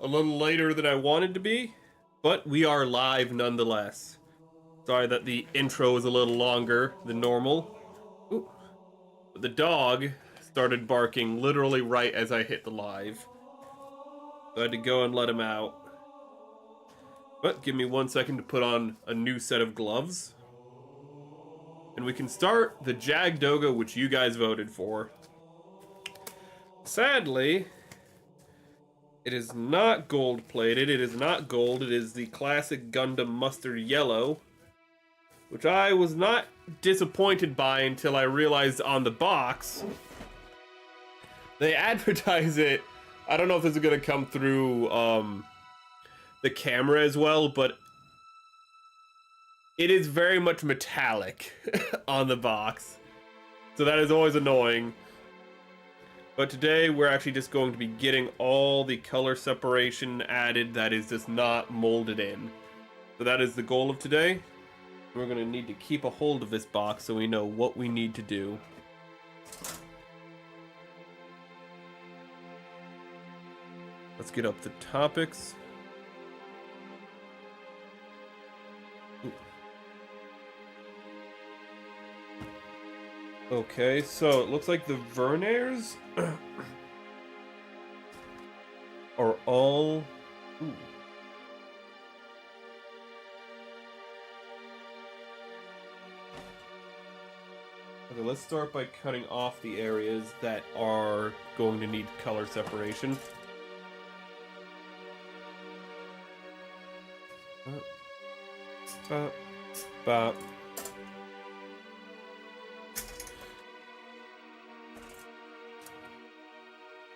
A little later than I wanted to be, but we are live nonetheless. Sorry that the intro is a little longer than normal. Ooh. But the dog started barking literally right as I hit the live. So I had to go and let him out. But give me 1 second to put on a new set of gloves. And we can start the Jagd Doga, which you guys voted for. Sadly, it is not gold-plated, it is not gold, it is the classic Gundam mustard yellow, which I was not disappointed by until I realized on the box, they advertise it. I don't know if this is going to come through the camera as well, but it is very much metallic on the box, so that is always annoying. But today we're actually just going to be getting all the color separation added that is just not molded in. So that is the goal of today. We're going to need to keep a hold of this box so we know what we need to do. Let's get up the topics. Ooh. Okay, so it looks like the Verniers are all... Ooh. Okay, let's start by cutting off the areas that are going to need color separation. Bop, bop.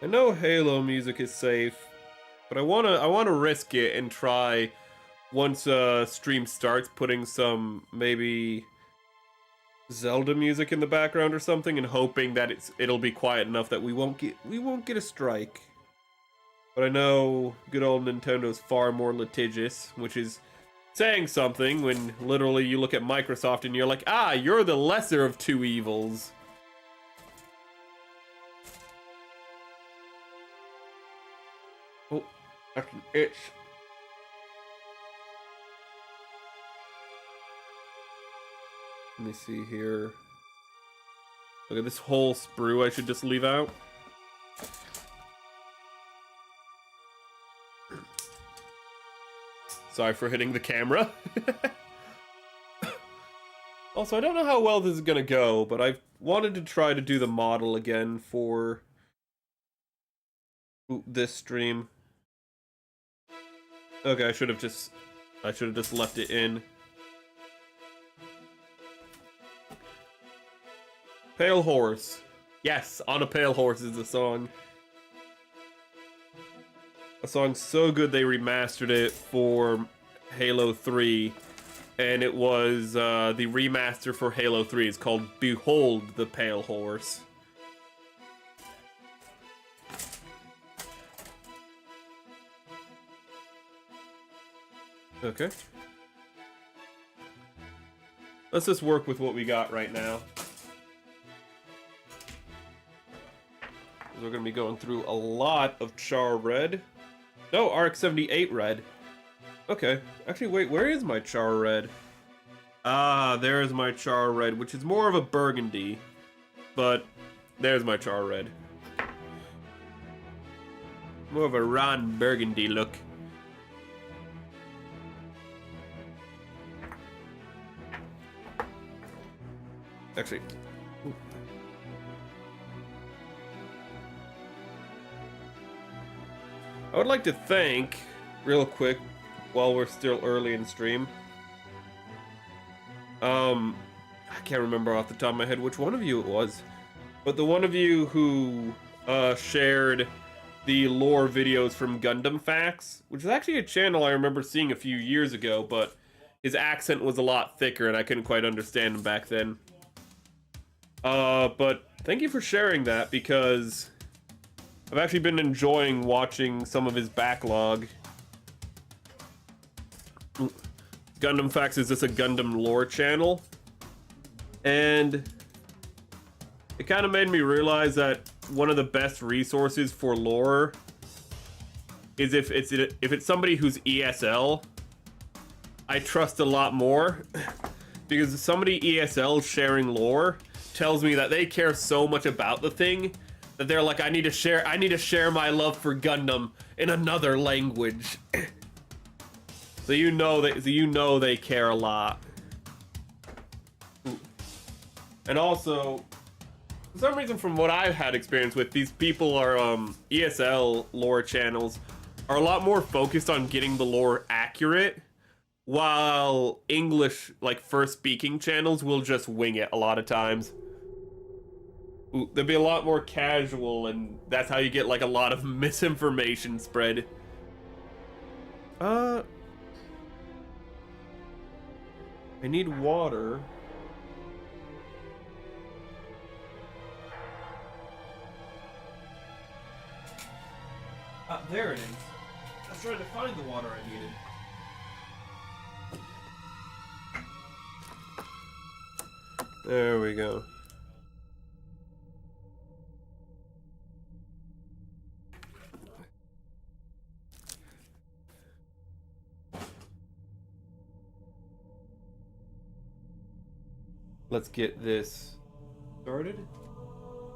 I know Halo music is safe, but I wanna risk it and try once stream starts putting some maybe Zelda music in the background or something, and hoping that it'll be quiet enough that we won't get a strike. But I know good old Nintendo's far more litigious, which is saying something when literally you look at Microsoft and you're like, ah, you're the lesser of two evils. Oh, that's an itch. Let me see here. Look at this whole sprue I should just leave out. Sorry for hitting the camera. Also, I don't know how well this is gonna go, but I've wanted to try to do the model again for this stream. Okay, I should have just left it in. Pale Horse. Yes, On a Pale Horse is the song. A song so good they remastered it for Halo 3. And it was the remaster for Halo 3. It's called Behold the Pale Horse. Okay. Let's just work with what we got right now. We're going to be going through a lot of Char red. No, RX-78 red. Okay. Actually, wait, where is my Char red? Ah, there's my Char red, which is more of a burgundy. But there's my Char red. More of a Ron Burgundy look. Actually... Ooh. I would like to thank, real quick, while we're still early in stream. I can't remember off the top of my head which one of you it was, but the one of you who shared the lore videos from Gundam Facts, which is actually a channel I remember seeing a few years ago, but his accent was a lot thicker and I couldn't quite understand him back then. But thank you for sharing that, because I've actually been enjoying watching some of his backlog. Gundam Facts is just a Gundam lore channel, and it kind of made me realize that one of the best resources for lore is if it's somebody who's ESL. I trust a lot more because somebody ESL sharing lore tells me that they care so much about the thing that they're like, I need to share my love for Gundam in another language. So you know they care a lot. And also, for some reason, from what I've had experience with, these people are ESL lore channels are a lot more focused on getting the lore accurate, while English, like, first speaking channels will just wing it a lot of times. They'll be a lot more casual, and that's how you get, like, a lot of misinformation spread. I need water. There it is. I was trying to find the water I needed. There we go. Let's get this started.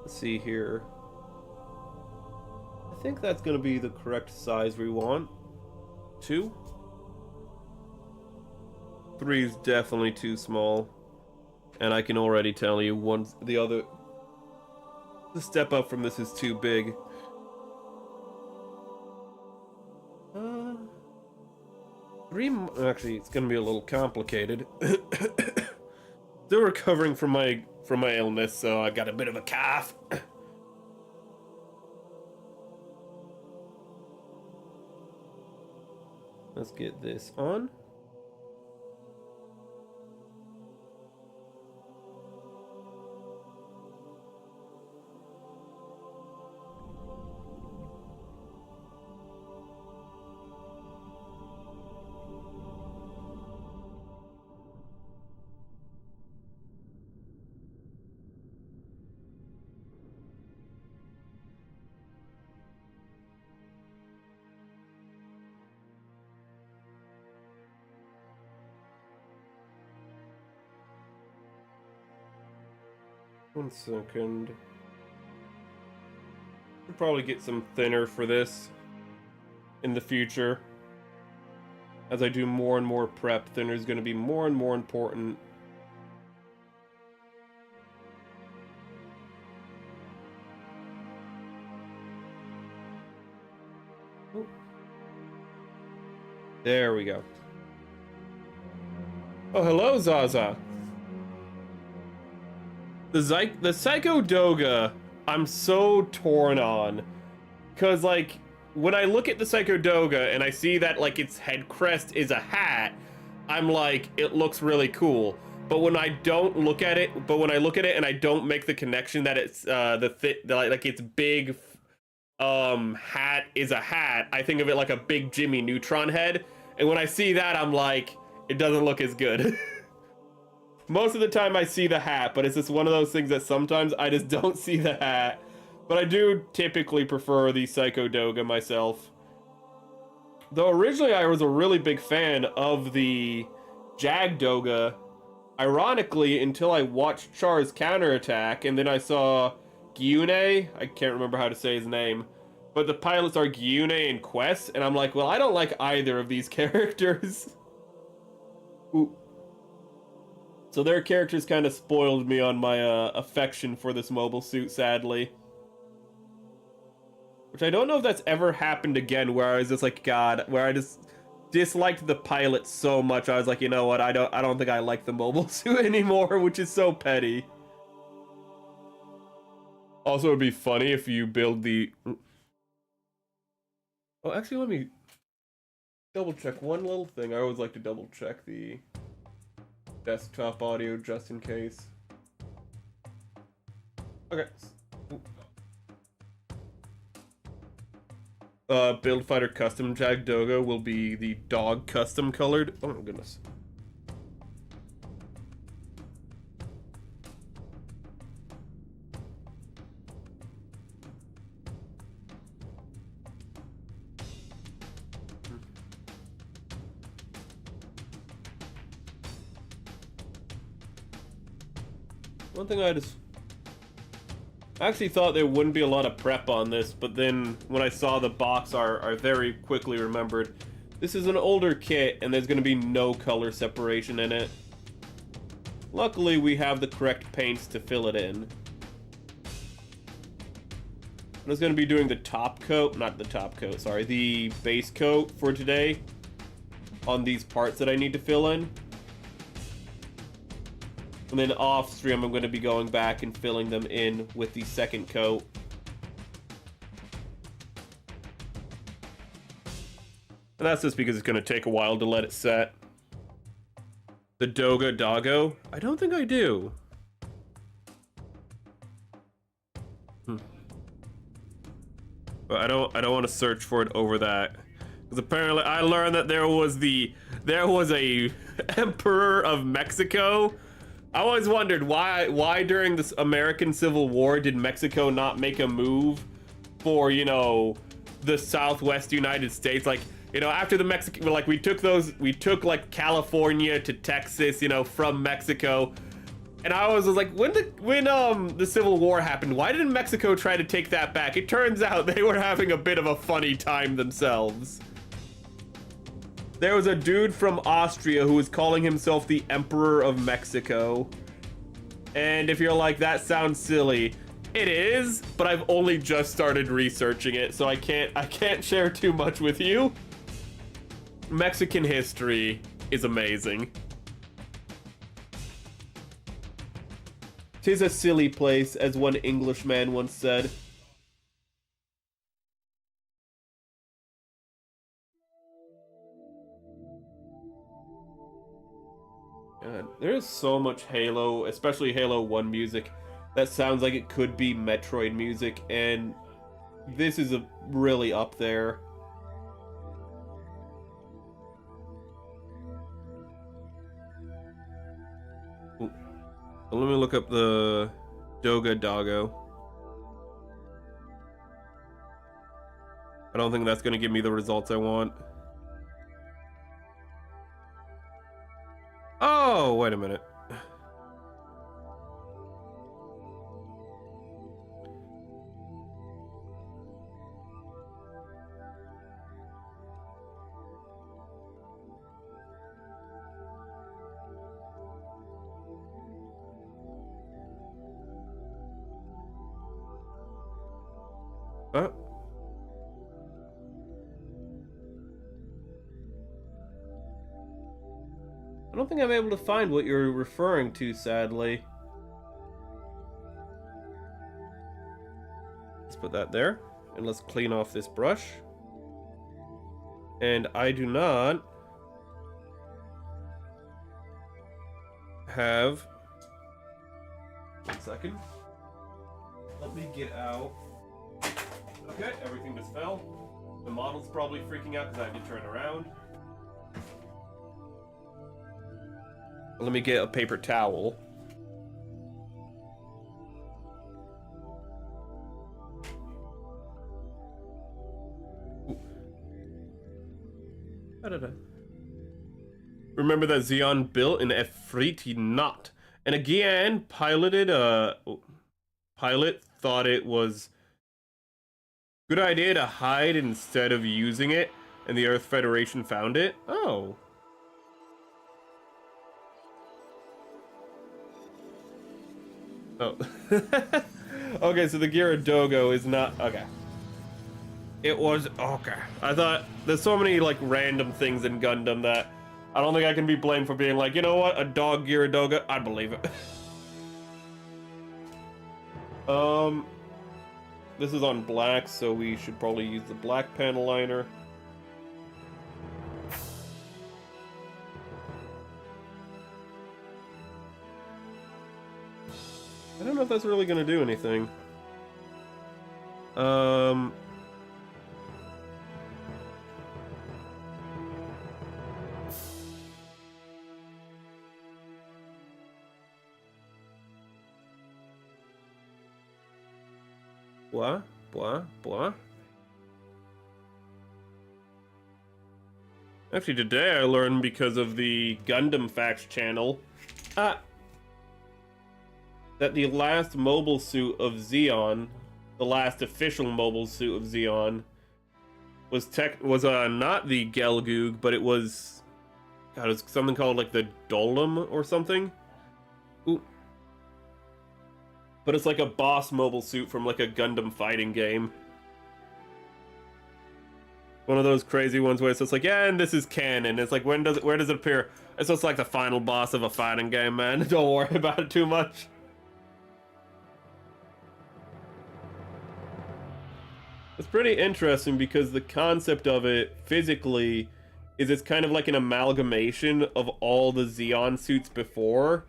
Let's see here. I think that's going to be the correct size we want. 2? 3 is definitely too small. And I can already tell you the step up from this is too big. 3, actually, it's going to be a little complicated. Still recovering from my illness, so I got a bit of a cough. Let's get this on. 1 second. I'll probably get some thinner for this in the future. As I do more and more prep, thinner is going to be more and more important. Ooh. There we go. Oh, hello, Zaza. The Psycho Doga, I'm so torn on. Because, like, when I look at the Psycho Doga and I see that, like, its head crest is a hat, I'm like, it looks really cool. But when I don't look at it, when I look at it and I don't make the connection that it's, like, its big, hat is a hat, I think of it like a big Jimmy Neutron head. And when I see that, I'm like, it doesn't look as good. Most of the time I see the hat, but it's just one of those things that sometimes I just don't see the hat. But I do typically prefer the Psycho Doga myself. Though originally I was a really big fan of the Jagd Doga, ironically, until I watched Char's counterattack, and then I saw Gyunei, I can't remember how to say his name, but the pilots are Gyunei and Quest, and I'm like, well, I don't like either of these characters. Ooh. So their characters kind of spoiled me on my affection for this mobile suit, sadly. Which I don't know if that's ever happened again, where I was just like, God, where I just disliked the pilot so much, I was like, you know what, I don't think I like the mobile suit anymore, which is so petty. Also, it'd be funny if you build the... Oh, actually, let me double check one little thing. I always like to double check the desktop audio just in case. Okay. Build Fighter Custom Jagd Doga will be the dog custom colored. Oh my goodness. One thing I actually thought there wouldn't be a lot of prep on this, but then when I saw the box art, I very quickly remembered this is an older kit and there's going to be no color separation in it. Luckily, we have the correct paints to fill it in. I was going to be doing the top coat, not the top coat, sorry, the base coat for today on these parts that I need to fill in. And then off stream, I'm going to be going back and filling them in with the second coat. And that's just because it's going to take a while to let it set. The Doga Doggo? I don't think I do. But I don't want to search for it over that. Because apparently I learned that there was a Emperor of Mexico. I always wondered why during this American Civil War did Mexico not make a move for, you know, the Southwest United States? Like, you know, after the Mexican, like we took like California to Texas, you know, from Mexico. And I was like, when the Civil War happened, why didn't Mexico try to take that back? It turns out they were having a bit of a funny time themselves. There was a dude from Austria who was calling himself the Emperor of Mexico. And if you're like, that sounds silly, it is, but I've only just started researching it, so I can't share too much with you. Mexican history is amazing. 'Tis a silly place, as one Englishman once said. God, there is so much Halo, especially Halo 1 music, that sounds like it could be Metroid music, and this is really up there. Ooh. Let me look up the Doga Doggo. I don't think that's going to give me the results I want. Oh, wait a minute. Uh. I don't think I'm able to find what you're referring to, sadly. Let's put that there, and let's clean off this brush. And I do not have... 1 second. Let me get out. Okay, everything just fell. The model's probably freaking out because I had to turn around. Let me get a paper towel. Remember that Xeon built an Efreeti knot. And again, pilot thought it was a good idea to hide instead of using it, and the Earth Federation found it. Oh. Oh. Okay, so the Jagd Doga is not... Okay. It was... Okay. I thought... There's so many, like, random things in Gundam that I don't think I can be blamed for being like, you know what? A dog Jagd Doga? I'd believe it. This is on black, so we should probably use the black panel liner. I don't know if that's really gonna do anything. Blah. Actually, today I learned because of the Gundam Facts channel, that the last mobile suit of Zeon, the last official mobile suit of Zeon, was not the Gelgoog, but it was, God, it was something called like the Dolum or something. Ooh. But it's like a boss mobile suit from like a Gundam fighting game. One of those crazy ones where it's just like, yeah, and this is canon. It's like, where does it appear? It's just like the final boss of a fighting game, man. Don't worry about it too much. It's pretty interesting because the concept of it physically is it's kind of like an amalgamation of all the Zeon suits before,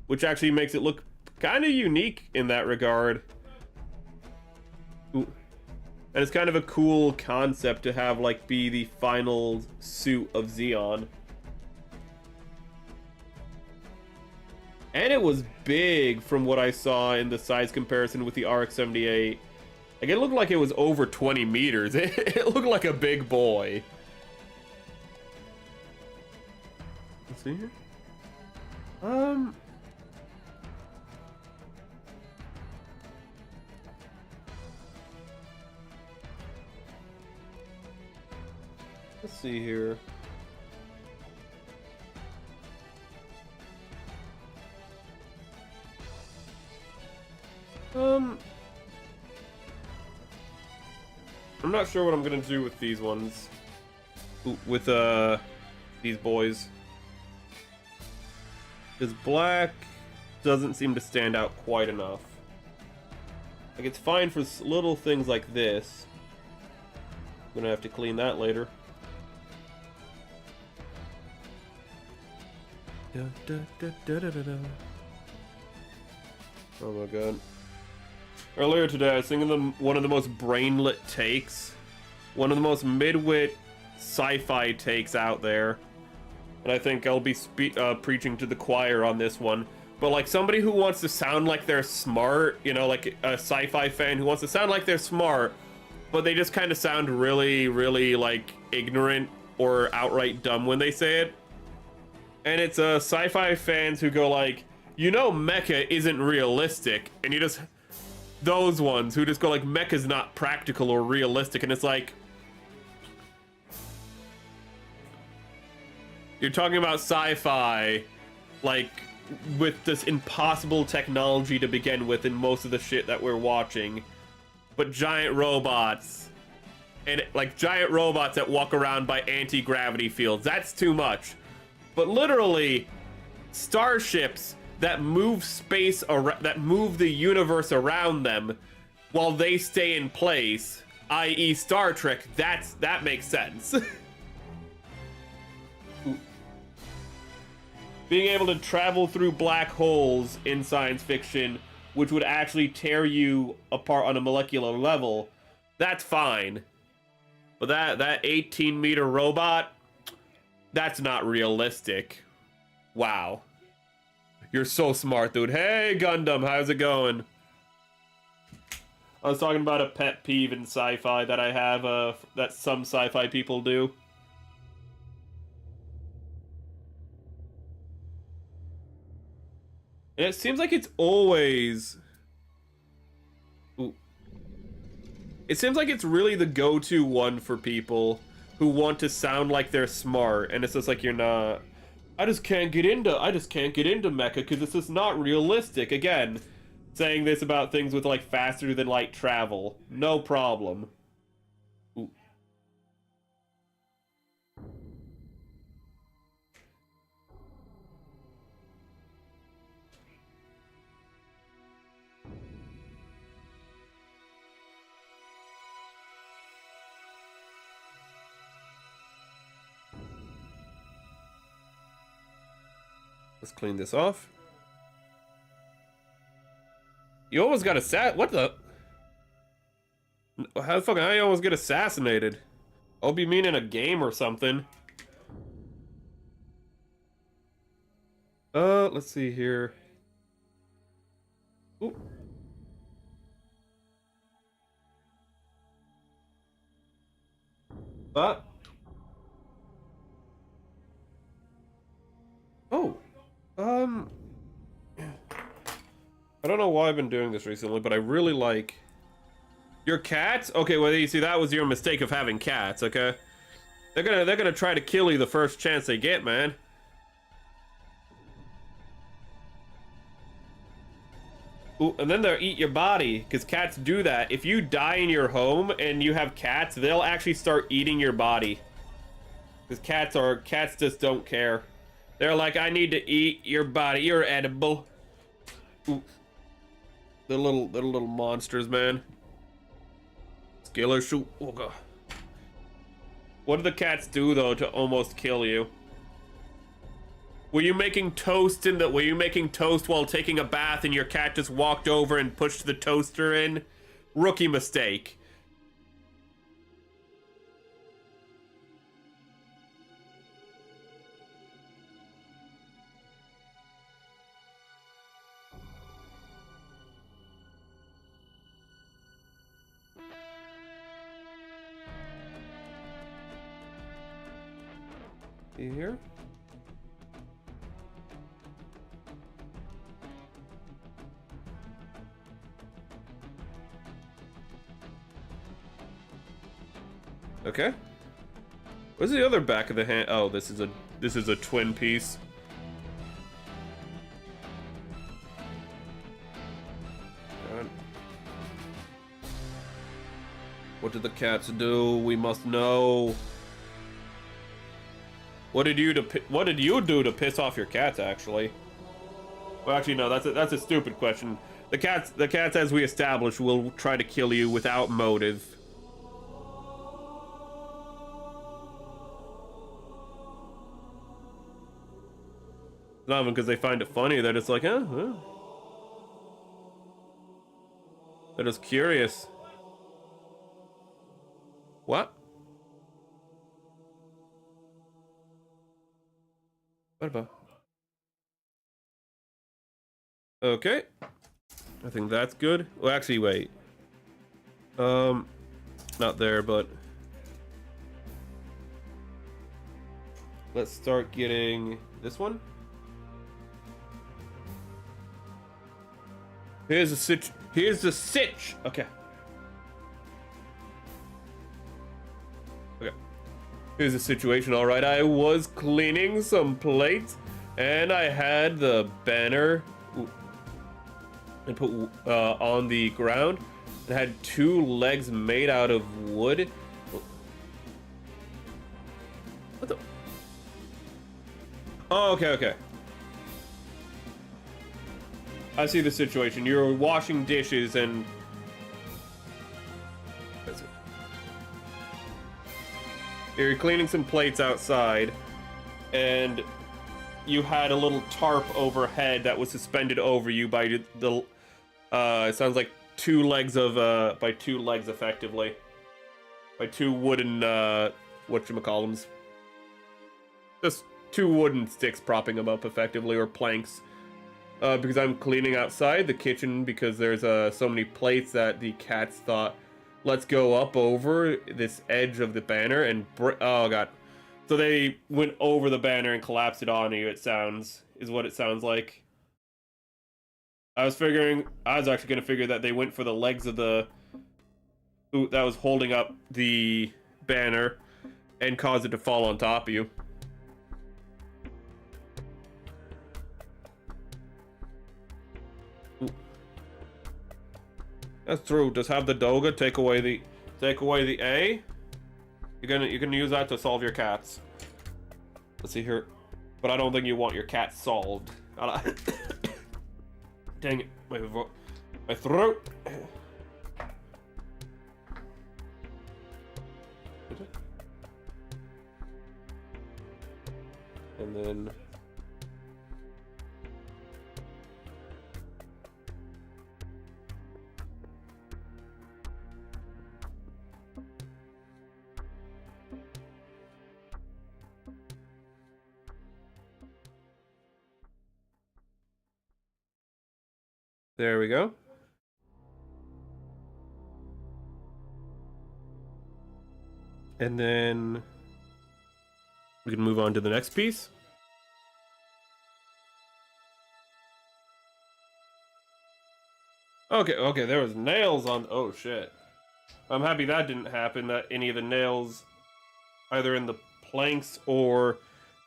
which actually makes it look kind of unique in that regard. Ooh. And it's kind of a cool concept to have, like, be the final suit of Zeon. And it was big from what I saw in the size comparison with the RX-78. Like, it looked like it was over 20 meters. It looked like a big boy. Let's see here. Let's see here. I'm not sure what I'm gonna do with these ones. With these boys. Because black doesn't seem to stand out quite enough. Like, it's fine for little things like this. I'm gonna have to clean that later. Oh my god. Earlier today, I was thinking one of the most brainlet takes. One of the most mid-wit sci-fi takes out there. And I think I'll be preaching to the choir on this one. But like somebody who wants to sound like they're smart, you know, like a sci-fi fan who wants to sound like they're smart, but they just kind of sound really, really like ignorant or outright dumb when they say it. And it's sci-fi fans who go like, you know, mecha isn't realistic, and you just, those ones who just go like, mecha's not practical or realistic, and it's like, you're talking about sci-fi, like, with this impossible technology to begin with in most of the shit that we're watching. but giant robots. And like giant robots that walk around by anti-gravity fields. That's too much. But literally, starships that move space around, that move the universe around them while they stay in place, i.e. Star Trek, that makes sense. Being able to travel through black holes in science fiction, which would actually tear you apart on a molecular level, that's fine. But that 18-meter robot, that's not realistic. Wow. You're so smart, dude. Hey, Gundam, how's it going? I was talking about a pet peeve in sci-fi that I have, that some sci-fi people do. And it seems like it's always... Ooh. It seems like it's really the go-to one for people who want to sound like they're smart, and it's just like, you're not. I just can't get into mecha because this is not realistic. Again, saying this about things with like faster than light travel, no problem. Ooh. Let's clean this off. You almost got what the? How you almost get assassinated? Hope you mean in a game or something. Let's see here. Ooh. Oh. I don't know why I've been doing this recently, but I really like... Your cats? Okay, well, you see, that was your mistake of having cats, okay? They're gonna try to kill you the first chance they get, man. Ooh, and then they'll eat your body, because cats do that. If you die in your home and you have cats, they'll actually start eating your body. Because cats just don't care. They're like, I need to eat your body. You're edible. Ooh. The little monsters, man. Skiller shoot. Oh god. What do the cats do though to almost kill you? Were you making toast while taking a bath and your cat just walked over and pushed the toaster in? Rookie mistake. See here? Okay. Where's the other back of the hand? Oh, this is a twin piece. God. What did the cats do? We must know. What did you do to piss off your cats, actually? Well, actually, no, that's a stupid question. The cats, as we established, will try to kill you without motive. Not even because they find it funny, they're just like, huh? They're just curious. What? What about? Okay. I think that's good. Well, actually, wait. Not there, but... Let's start getting this one. Here's the sitch. Okay. Okay. Here's the situation. All right, I was cleaning some plates, and I had the banner and put on the ground. It had 2 legs made out of wood. What the? Oh, okay, okay. I see the situation. You're washing dishes and... You're cleaning some plates outside, and you had a little tarp overhead that was suspended over you by the it sounds like 2 legs of by 2 legs effectively, by 2 wooden whatchamacallums, just 2 wooden sticks propping them up effectively, or planks. Because I'm cleaning outside the kitchen because there's so many plates that the cats thought, let's go up over this edge of the banner and oh god. So they went over the banner and collapsed it on you, it sounds, is what it sounds like. I was actually gonna figure that they went for the legs of the that was holding up the banner and caused it to fall on top of you. That's true. Just have the Doga take away the A. You're gonna use that to solve your cats. Let's see here, but I don't think you want your cat solved. Dang it, my throat. And then. There we go. And then we can move on to the next piece. Okay, there was nails on, oh shit. I'm happy that didn't happen, that any of the nails, either in the planks or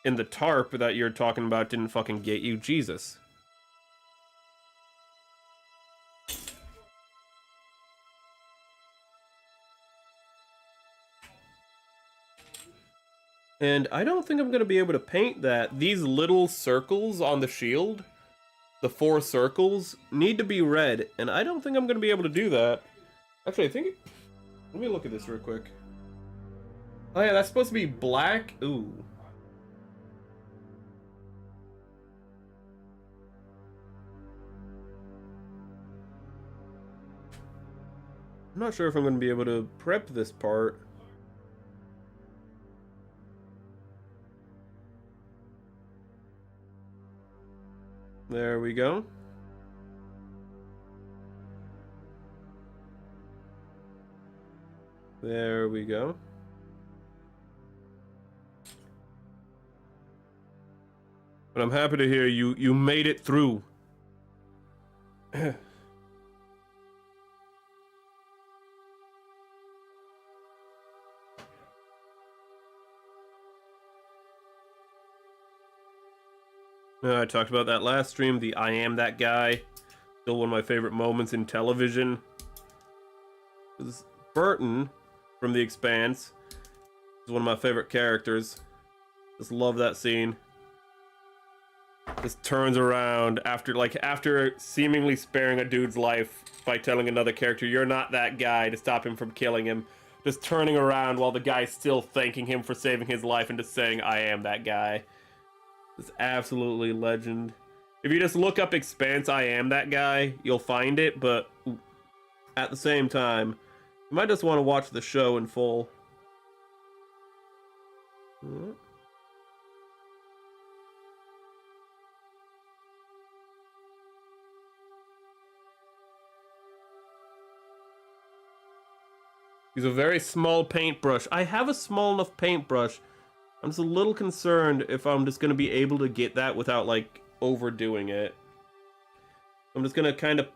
in the tarp that you're talking about, didn't fucking get you. Jesus. And I don't think I'm going to be able to paint that. These little circles on the shield, the 4 circles, need to be red. And I don't think I'm going to be able to do that. Actually, I think... Let me look at this real quick. Oh yeah, that's supposed to be black. Ooh. I'm not sure if I'm going to be able to prep this part. There we go. There we go. But I'm happy to hear you made it through. I talked about that last stream, the I am that guy. Still one of my favorite moments in television. Burton from The Expanse is one of my favorite characters. Just love that scene. Just turns around after seemingly sparing a dude's life by telling another character, you're not that guy, to stop him from killing him. Just turning around while the guy's still thanking him for saving his life and just saying, I am that guy. It's absolutely legend. If you just look up Expanse, I am that guy, you'll find it, but at the same time, you might just want to watch the show in full. Use a very small paintbrush. I have a small enough paintbrush. I'm just a little concerned if I'm just going to be able to get that without, like, overdoing it. I'm just going to kind of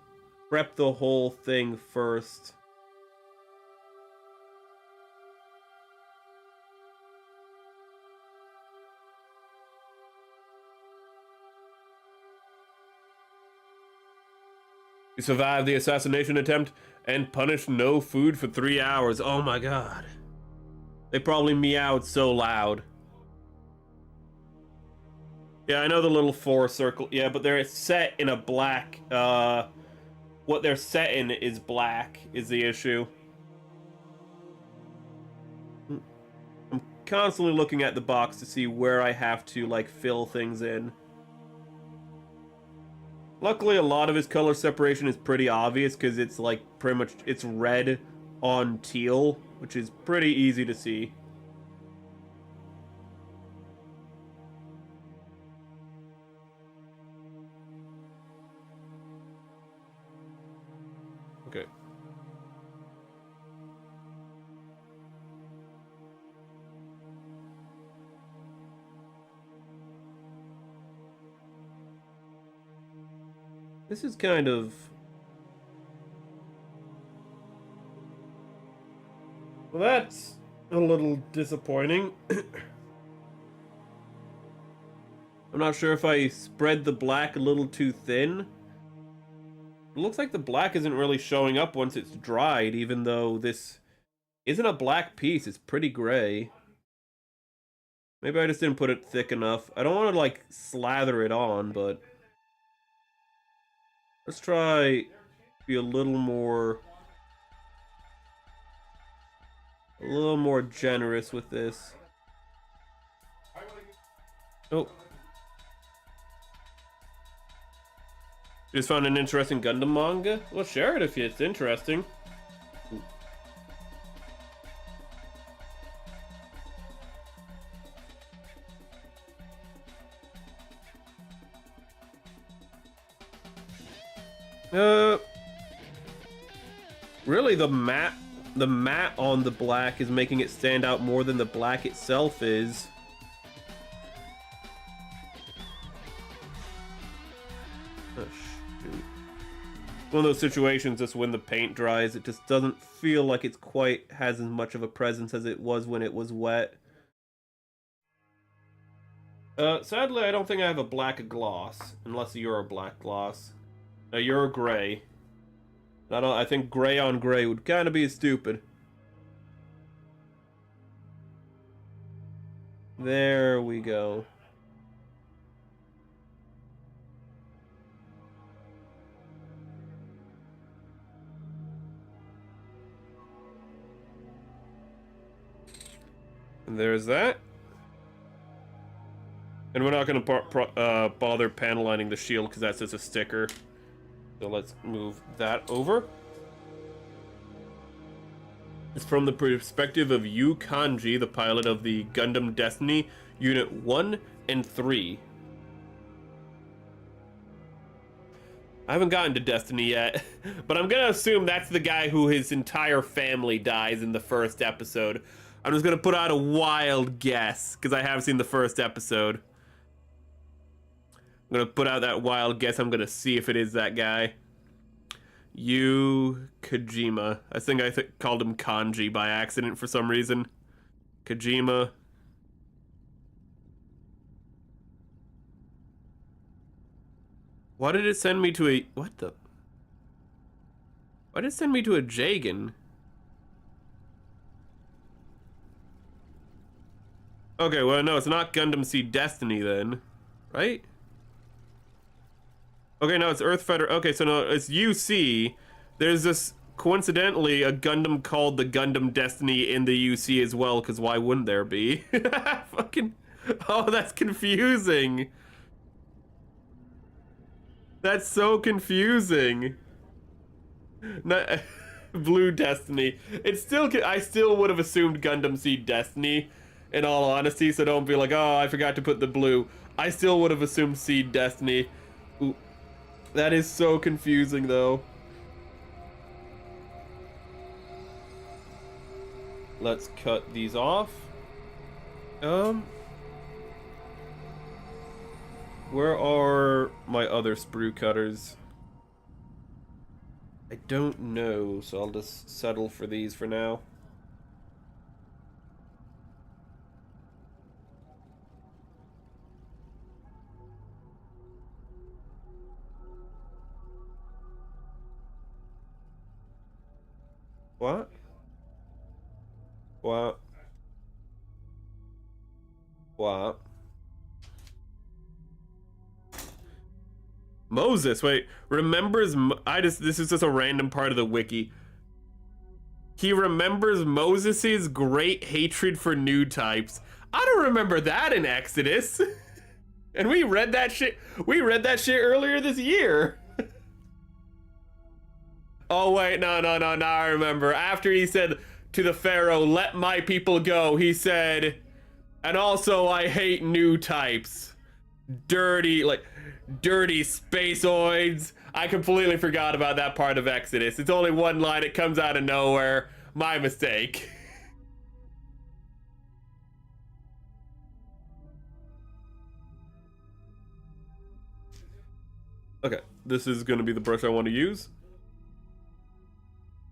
prep the whole thing first. You survived the assassination attempt and punished no food for 3 hours. Oh my god. They probably meowed so loud. Yeah, I know the little 4 circle. Yeah, but they're set in a black, what they're set in is black, is the issue. I'm constantly looking at the box to see where I have to, like, fill things in. Luckily, a lot of his color separation is pretty obvious, because it's, like, pretty much, it's red on teal, which is pretty easy to see. Okay. This is kind of... Well, that's a little disappointing. I'm not sure if I spread the black a little too thin. It looks like the black isn't really showing up once it's dried, even though this isn't a black piece. It's pretty gray. Maybe I just didn't put it thick enough. I don't want to, like, slather it on, but... Let's try be a little more generous with this. Oh. You just found an interesting Gundam manga? Well, share it if it's interesting. Really, the matte on the black is making it stand out more than the black itself is. Oh, shoot. One of those situations just when the paint dries, it just doesn't feel like it's quite has as much of a presence as it was when it was wet. Sadly, I don't think I have a black gloss, unless you're a black gloss. You're a gray. I think gray on gray would kind of be stupid. There we go. And there's that. And we're not going to bother panel lining the shield because that's just a sticker. So let's move that over. It's from the perspective of Yu Kanji, the pilot of the Gundam Destiny Unit 1 and 3. I haven't gotten to Destiny yet, but I'm gonna assume that's the guy who his entire family dies in the first episode. I'm just gonna put out a wild guess, because I have seen the first episode. I'm gonna put out that wild guess. I'm gonna see if it is that guy. Yu Kojima. I think called him Kanji by accident for some reason. Kojima. Why did it send me to a... What the... Why did it send me to a Jagan? Okay, well, no, it's not Gundam Seed Destiny then. Right? Okay, no, it's Earth Feder... Okay, so no, it's UC. There's this, coincidentally, a Gundam called the Gundam Destiny in the UC as well, because why wouldn't there be? Fucking... Oh, that's confusing. That's so confusing. Not... Blue Destiny. It's still... I still would have assumed Gundam Seed Destiny, in all honesty, so don't be like, oh, I forgot to put the blue. I still would have assumed Seed Destiny. Ooh. That is so confusing, though. Let's cut these off. Where are my other sprue cutters? I don't know, so I'll just settle for these for now. What? What? What? Moses, wait, remembers, this is just a random part of the wiki. He remembers Moses' great hatred for new types. I don't remember that in Exodus. And we read that shit earlier this year. Oh wait, no, I remember. After he said to the Pharaoh, let my people go, he said, and also I hate new types. Dirty spaceoids. I completely forgot about that part of Exodus. It's only one line, it comes out of nowhere. My mistake. Okay, this is gonna be the brush I want to use.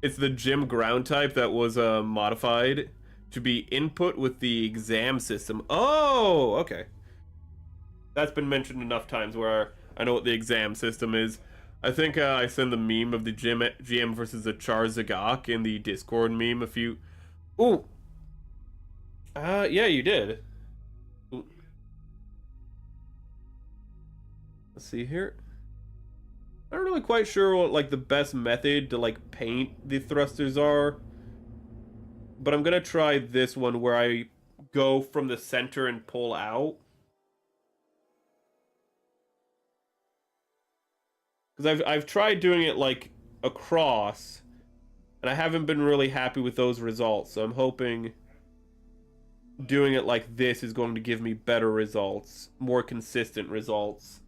It's the gym ground type that was modified to be input with the exam system. Oh, okay. That's been mentioned enough times where I know what the exam system is. I think I sent the meme of the GM versus the Char in the Discord meme a few... Ooh! Yeah, you did. Ooh. Let's see here. I'm not really quite sure what, like, the best method to, like, paint the thrusters are. But I'm gonna try this one where I go from the center and pull out. Because I've tried doing it, like, across, and I haven't been really happy with those results. So I'm hoping doing it like this is going to give me better results, more consistent results.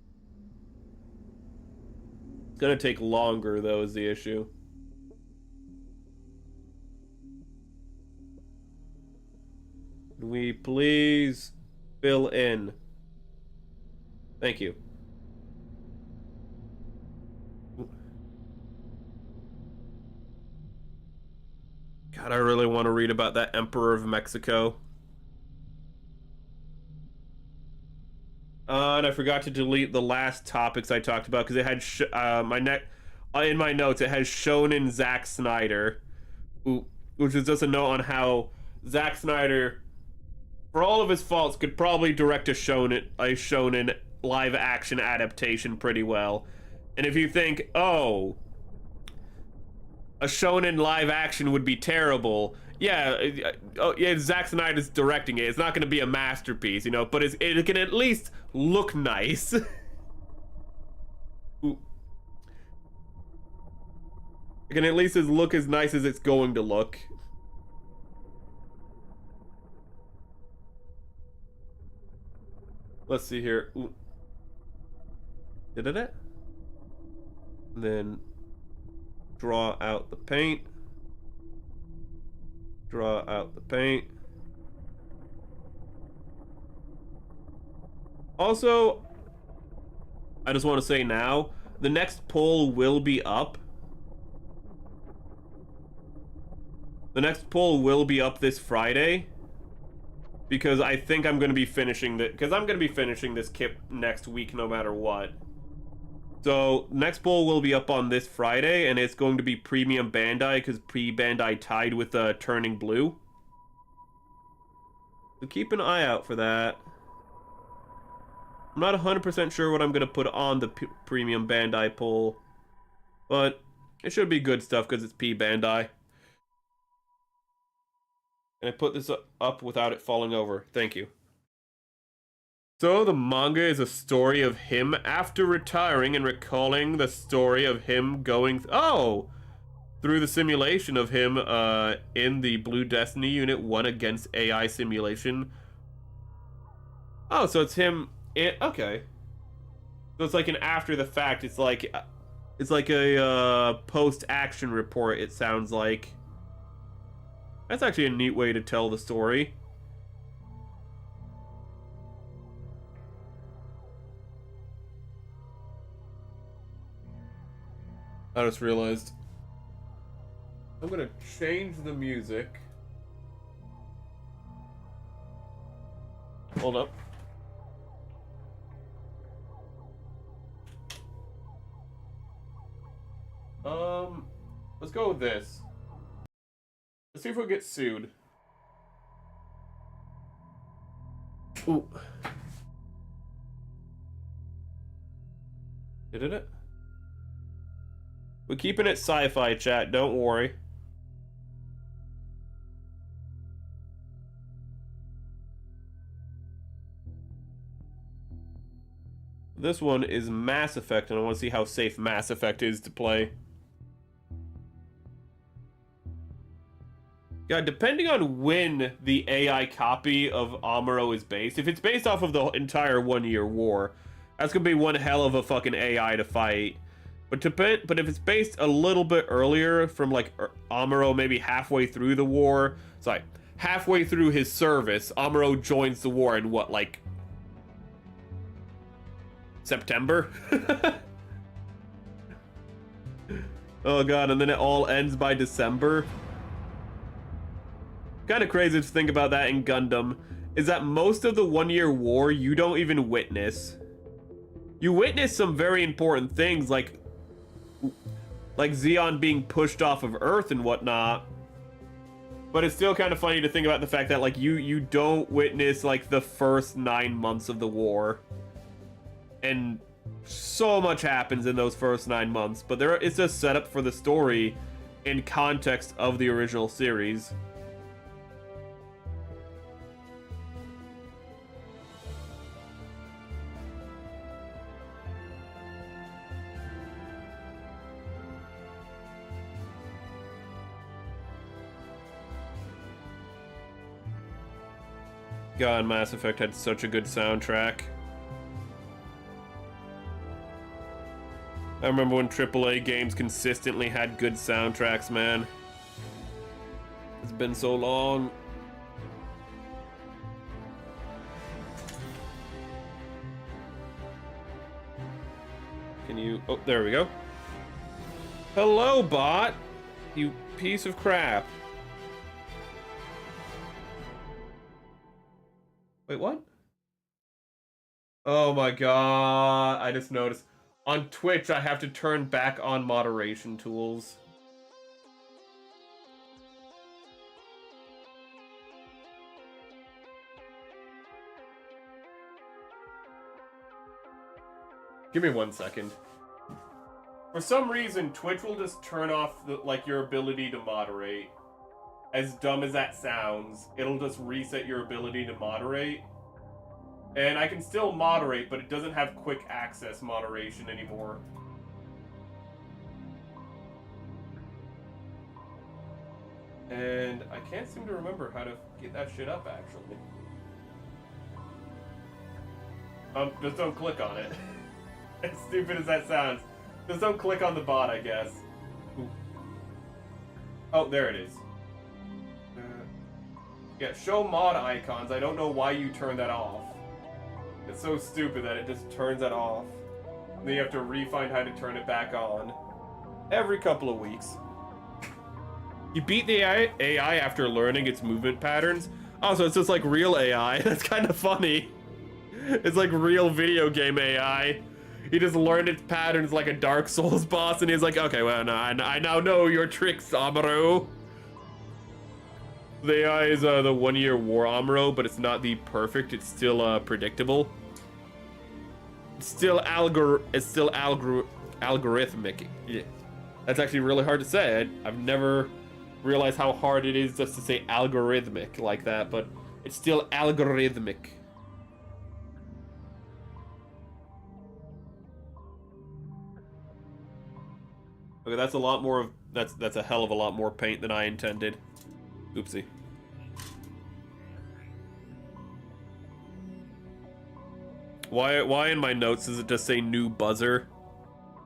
It's gonna take longer, though, is the issue. Can we please fill in? Thank you. God, I really want to read about that Emperor of Mexico. And I forgot to delete the last topics I talked about because it had in my notes it has Shonen Zack Snyder, which is just a note on how Zack Snyder, for all of his faults, could probably direct a shonen live action adaptation pretty well. And if you think, oh, a shonen live action would be terrible, yeah, Zack Snyder's directing it. It's not going to be a masterpiece, you know, but it can at least look nice. It can at least look as nice as it's going to look. Let's see here. Ooh. Did it? And then draw out the paint. Draw out the paint. Also, I just want to say now, the next poll will be up. The next poll will be up this Friday. Because I think I'm going to be finishing this kit next week no matter what. So, next poll will be up on this Friday, and it's going to be Premium Bandai, because Pre-Bandai tied with Turning Blue. So keep an eye out for that. I'm not 100% sure what I'm going to put on the Premium Bandai poll, but it should be good stuff, because it's P-Bandai. And I put this up without it falling over. Thank you. So the manga is a story of him after retiring and recalling the story of him going through the simulation of him in the Blue Destiny Unit 1 against AI simulation. Oh, so it's him. Okay. So it's like an after the fact. It's like a post-action report, it sounds like. That's actually a neat way to tell the story. I just realized I'm gonna change the music. Hold up. Let's go with this. Let's see if we'll get sued. Ooh. Did it? We're keeping it sci-fi, chat. Don't worry. This one is Mass Effect, and I want to see how safe Mass Effect is to play. God, depending on when the AI copy of Amuro is based, if it's based off of the entire 1 year war, that's gonna be one hell of a fucking AI to fight. But if it's based a little bit earlier, from like Amuro maybe halfway through the war, sorry, halfway through his service, Amuro joins the war in what, like September? Oh god, and then it all ends by December. Kind of crazy to think about that in Gundam, is that most of the 1 year war you don't even witness. You witness some very important things, like Zeon being pushed off of Earth and whatnot. But it's still kind of funny to think about the fact that like you don't witness like the first 9 months of the war. And so much happens in those first 9 months, but it's a setup for the story in context of the original series. God, Mass Effect had such a good soundtrack. I remember when AAA games consistently had good soundtracks, man. It's been so long. Can you... Oh, there we go. Hello, bot! You piece of crap. Wait, what? Oh my god, I just noticed. On Twitch, I have to turn back on moderation tools. Give me 1 second. For some reason, Twitch will just turn off your ability to moderate. As dumb as that sounds, it'll just reset your ability to moderate. And I can still moderate, but it doesn't have quick access moderation anymore. And I can't seem to remember how to get that shit up, actually. Just don't click on it. As stupid as that sounds. Just don't click on the bot, I guess. Ooh. Oh, there it is. Yeah, show mod icons. I don't know why you turn that off. It's so stupid that it just turns that off. And then you have to re-find how to turn it back on. Every couple of weeks. You beat the AI after learning its movement patterns. Oh, so it's just like real AI. That's kind of funny. It's like real video game AI. He just learned its patterns like a Dark Souls boss, and he's like, okay, well, no, I now know your tricks, Amuro. The AI is the 1 year war Amuro, but it's not the perfect. It's still predictable. It's still algorithmic. Yeah. That's actually really hard to say. I've never realized how hard it is just to say algorithmic like that, but it's still algorithmic. Okay, that's a lot more of that's a hell of a lot more paint than I intended. Oopsie. Why in my notes does it just say new buzzer?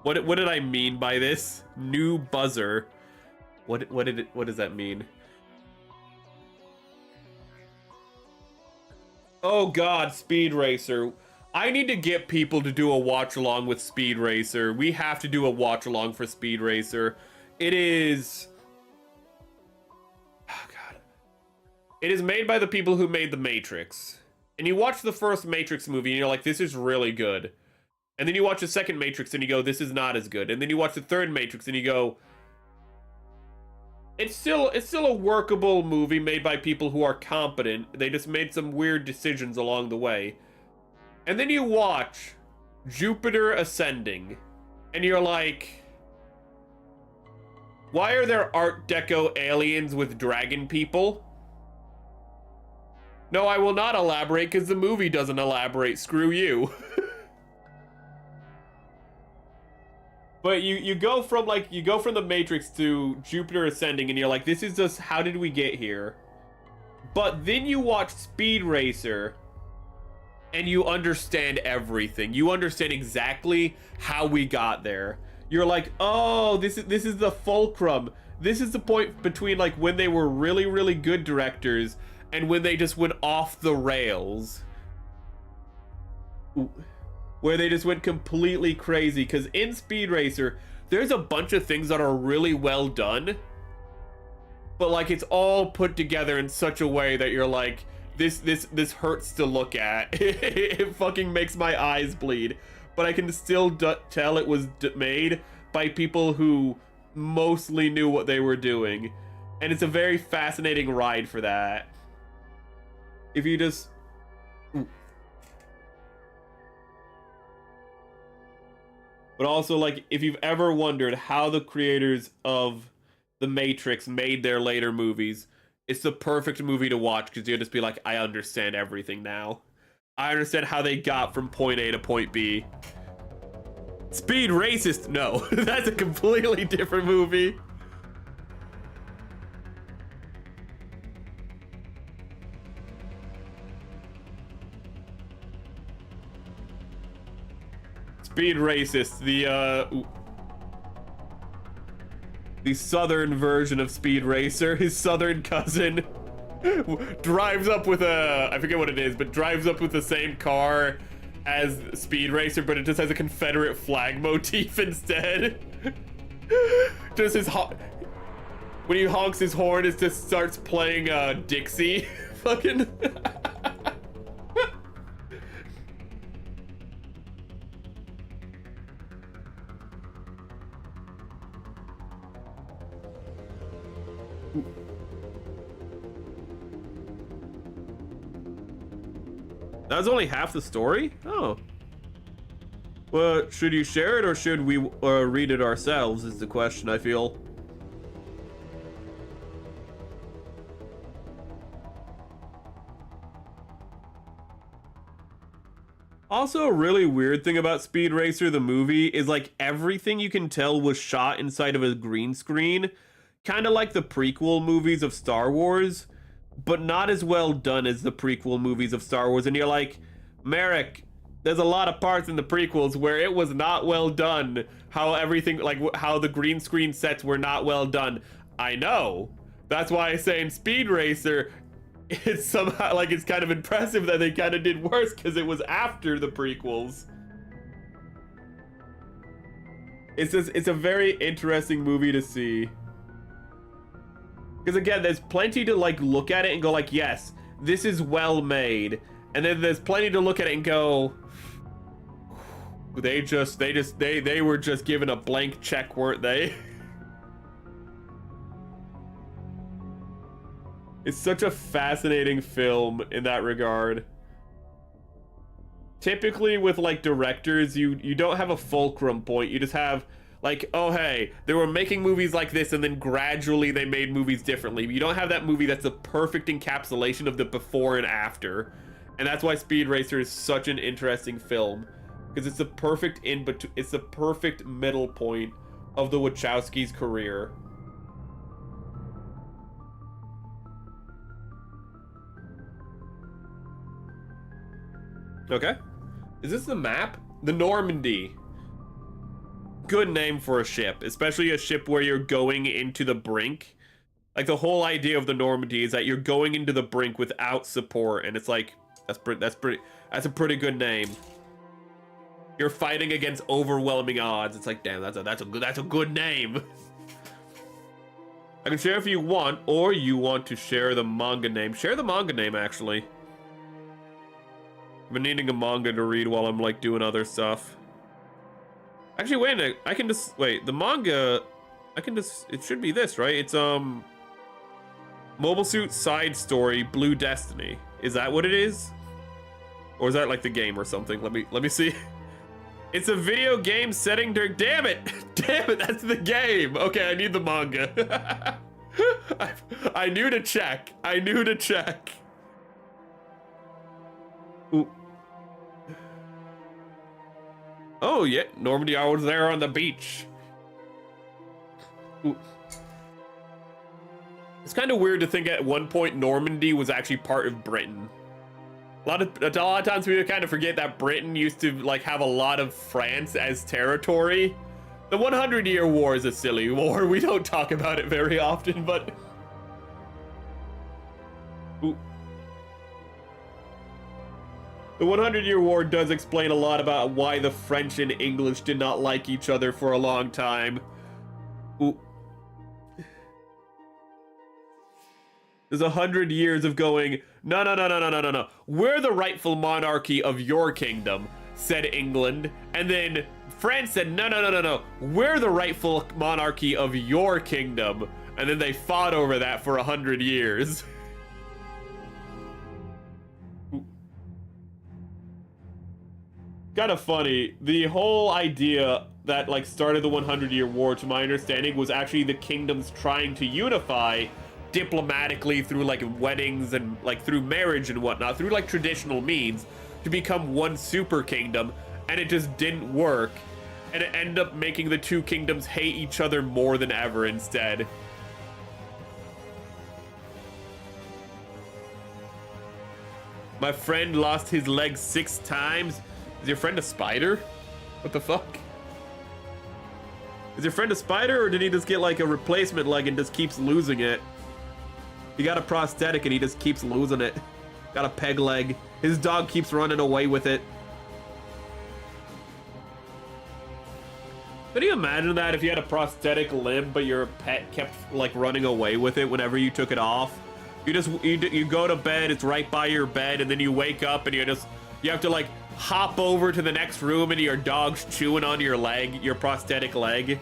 What did I mean by this? New buzzer. What does that mean? Oh god, Speed Racer. I need to get people to do a watch along with Speed Racer. We have to do a watch along for Speed Racer. It is... Oh god. It is made by the people who made The Matrix. And you watch the first Matrix movie and you're like, this is really good. And then you watch the second Matrix and you go, this is not as good. And then you watch the third Matrix and you go, it's still a workable movie made by people who are competent. They just made some weird decisions along the way. And then you watch Jupiter Ascending, and you're like, why are there Art Deco aliens with dragon people? No, I will not elaborate because the movie doesn't elaborate. Screw you. But you go from the Matrix to Jupiter Ascending, and you're like, this is just, how did we get here? But then you watch Speed Racer, and you understand everything. You understand exactly how we got there. You're like, oh, this is the fulcrum. This is the point between like when they were really, really good directors and when they just went off the rails. Where they just went completely crazy. Because in Speed Racer, there's a bunch of things that are really well done, but like it's all put together in such a way that you're like, this hurts to look at. It fucking makes my eyes bleed. But I can still tell it was made by people who mostly knew what they were doing. And it's a very fascinating ride for that. If you just... But also, like, if you've ever wondered how the creators of The Matrix made their later movies, it's the perfect movie to watch because you'll just be like, I understand everything now. I understand how they got from point A to point B. Speed Racist? No, that's a completely different movie. Speed Racist, the southern version of Speed Racer, his southern cousin, drives up with a, I forget what it is, but drives up with the same car as Speed Racer, but it just has a Confederate flag motif instead. Just his when he honks his horn, it just starts playing Dixie. Fucking. That was only half the story? Oh. Well, should you share it or should we read it ourselves is the question, I feel. Also, a really weird thing about Speed Racer, the movie, is like everything you can tell was shot inside of a green screen. Kind of like the prequel movies of Star Wars, but not as well done as the prequel movies of Star Wars. And you're like, Merrick, there's a lot of parts in the prequels where it was not well done. How everything, like how the green screen sets were not well done. I know. That's why I say in Speed Racer, it's somehow, like, it's kind of impressive that they kind of did worse because it was after the prequels. It's a very interesting movie to see. Because again, there's plenty to like look at it and go like, yes, this is well made. And then there's plenty to look at it and go, they were just given a blank check, weren't they? It's such a fascinating film in that regard. Typically with like directors, you don't have a fulcrum point. You just have like, oh hey, they were making movies like this and then gradually they made movies differently. You don't have that movie that's a perfect encapsulation of the before and after. And that's why Speed Racer is such an interesting film. Because it's the perfect it's the perfect middle point of the Wachowskis' career. Okay. Is this the map? The Normandy. Good name for a ship, especially a ship where you're going into the brink. Like the whole idea of the Normandy is that you're going into the brink without support, and it's like that's a pretty good name. You're fighting against overwhelming odds. It's like, damn, that's a good name. I can share if you want, or you want to share the manga name. Share the manga name, actually. I've been needing a manga to read while I'm like doing other stuff. Actually, wait a minute. I can just wait. The manga. I can just, it should be this, right? It's, Mobile Suit Side Story Blue Destiny. Is that what it is? Or is that like the game or something? Let me see. It's a video game setting during, damn it! Damn it, that's the game! Okay, I need the manga. I knew to check. I knew to check. Ooh. Oh, yeah, Normandy, I was there on the beach. Ooh. It's kind of weird to think at one point Normandy was actually part of Britain. A lot of times we kind of forget that Britain used to like have a lot of France as territory. The 100-Year War is a silly war. We don't talk about it very often, but... Ooh. The 100-Year War does explain a lot about why the French and English did not like each other for a long time. Ooh. There's 100 years of going, no. We're the rightful monarchy of your kingdom, said England. And then France said, no. We're the rightful monarchy of your kingdom. And then they fought over that for 100 years. Kind of funny. The whole idea that like started the 100-Year War, to my understanding, was actually the kingdoms trying to unify diplomatically through like weddings and like through marriage and whatnot, through like traditional means, to become one super kingdom, and it just didn't work, and it ended up making the two kingdoms hate each other more than ever instead. My friend lost his leg 6 times. Is your friend a spider? What the fuck? Is your friend a spider, or did he just get like a replacement leg and just keeps losing it? He got a prosthetic and he just keeps losing it. Got a peg leg. His dog keeps running away with it. Could you imagine that if you had a prosthetic limb but your pet kept like running away with it whenever you took it off? You go to bed, it's right by your bed, and then you wake up and you have to like hop over to the next room and your dog's chewing on your leg, your prosthetic leg.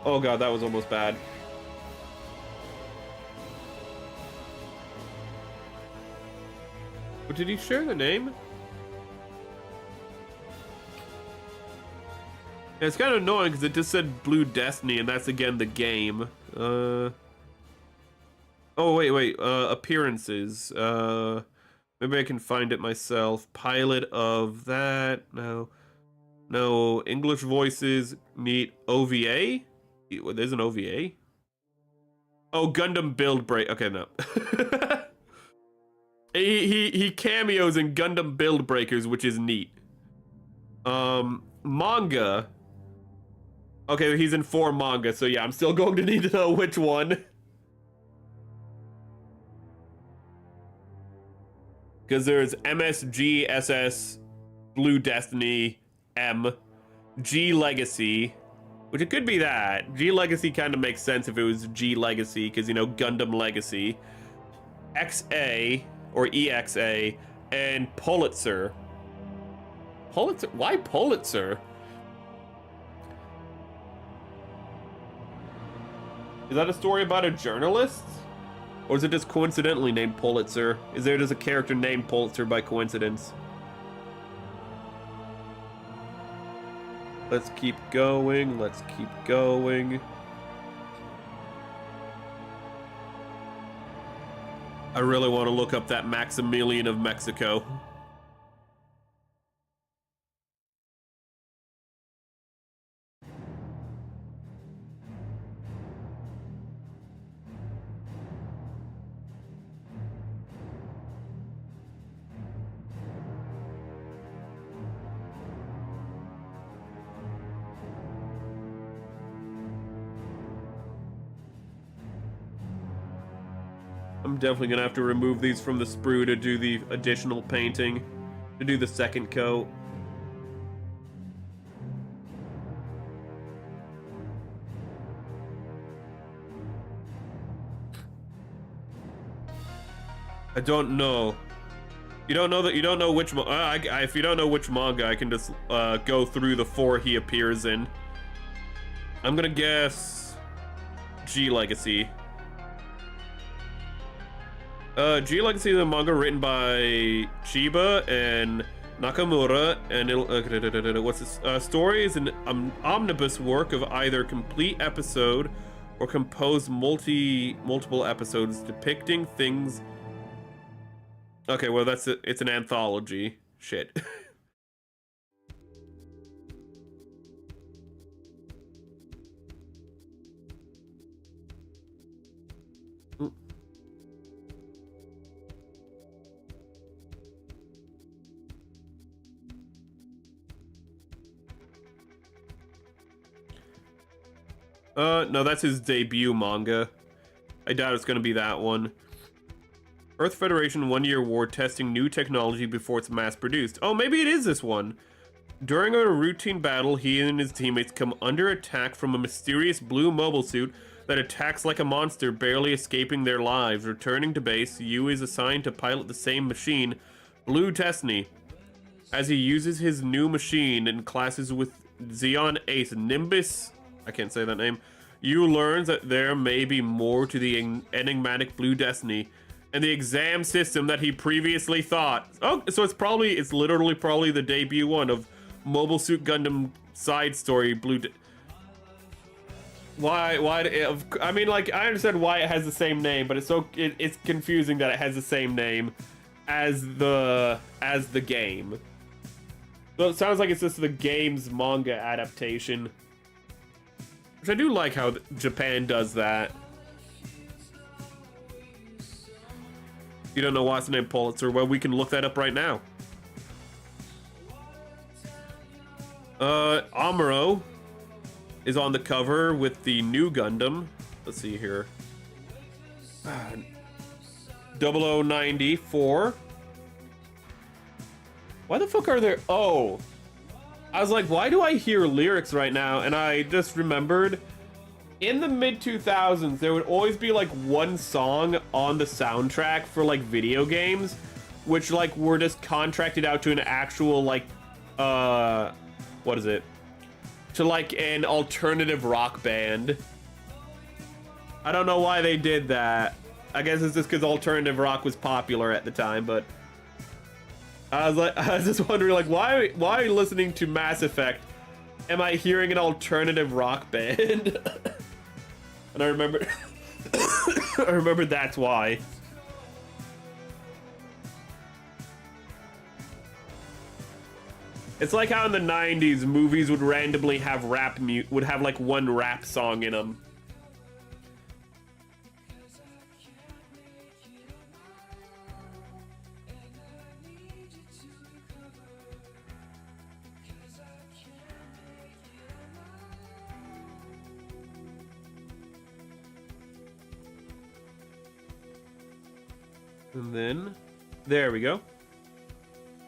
Oh god, that was almost bad. But did he share the name? Yeah, it's kind of annoying because it just said Blue Destiny, and that's again the game. Oh wait, appearances. Maybe I can find it myself. Pilot of that. No. English voices. Meet OVA. There's an OVA. Oh, Gundam Build Break. Okay, no. he cameos in Gundam Build Breakers, which is neat. Manga. Okay, he's in 4 manga, so yeah, I'm still going to need to know which one. Because there's MSG, SS, Blue Destiny, M, G Legacy, which it could be that. G Legacy kind of makes sense if it was G Legacy, because, you know, Gundam Legacy. XA, or EXA, and Pulitzer. Pulitzer? Why Pulitzer? Is that a story about a journalist? Or is it just coincidentally named Pulitzer? Is there just a character named Pulitzer by coincidence? Let's keep going. Let's keep going. I really want to look up that Maximilian of Mexico. I'm definitely gonna have to remove these from the sprue to do the additional painting, to do the second coat. I don't know. You don't know that. You don't know which. If you don't know which manga, I can just go through the 4 he appears in. I'm gonna guess G Legacy. G Legacy is a manga written by Chiba and Nakamura, and what's this? Story is an omnibus work of either complete episode or composed multiple episodes depicting things. Okay, well that's it. It's an anthology. Shit. No, that's his debut manga. I doubt it's gonna be that one. Earth Federation 1-year war testing new technology before it's mass produced. Oh, maybe it is this one. During a routine battle, he and his teammates come under attack from a mysterious blue mobile suit that attacks like a monster, barely escaping their lives. Returning to base, Yu is assigned to pilot the same machine, Blue Destiny. As he uses his new machine in classes with Xeon Ace Nimbus, I can't say that name, Yu learns that there may be more to the enigmatic Blue Destiny and the exam system that he previously thought. Oh, so it's literally probably the debut one of Mobile Suit Gundam side story why I mean, like, I understand why it has the same name, but it's confusing that it has the same name as the game. So it sounds like it's just the game's manga adaptation. Which I do like how Japan does that. You don't know what's the name Pulitzer? Well, we can look that up right now. Amuro is on the cover with the new Gundam. Let's see here. 0094. Why the fuck are there? Oh. I was like, why do I hear lyrics right now? And I just remembered, in the mid-2000s, there would always be like one song on the soundtrack for like video games, which like were just contracted out to an actual like, what is it? To like an alternative rock band. I don't know why they did that. I guess it's just because alternative rock was popular at the time, but I was just wondering, like, why listening to Mass Effect am I hearing an alternative rock band? And I remember I remember that's why. It's like how in the 90s movies would randomly have would have like one rap song in them. And then, there we go.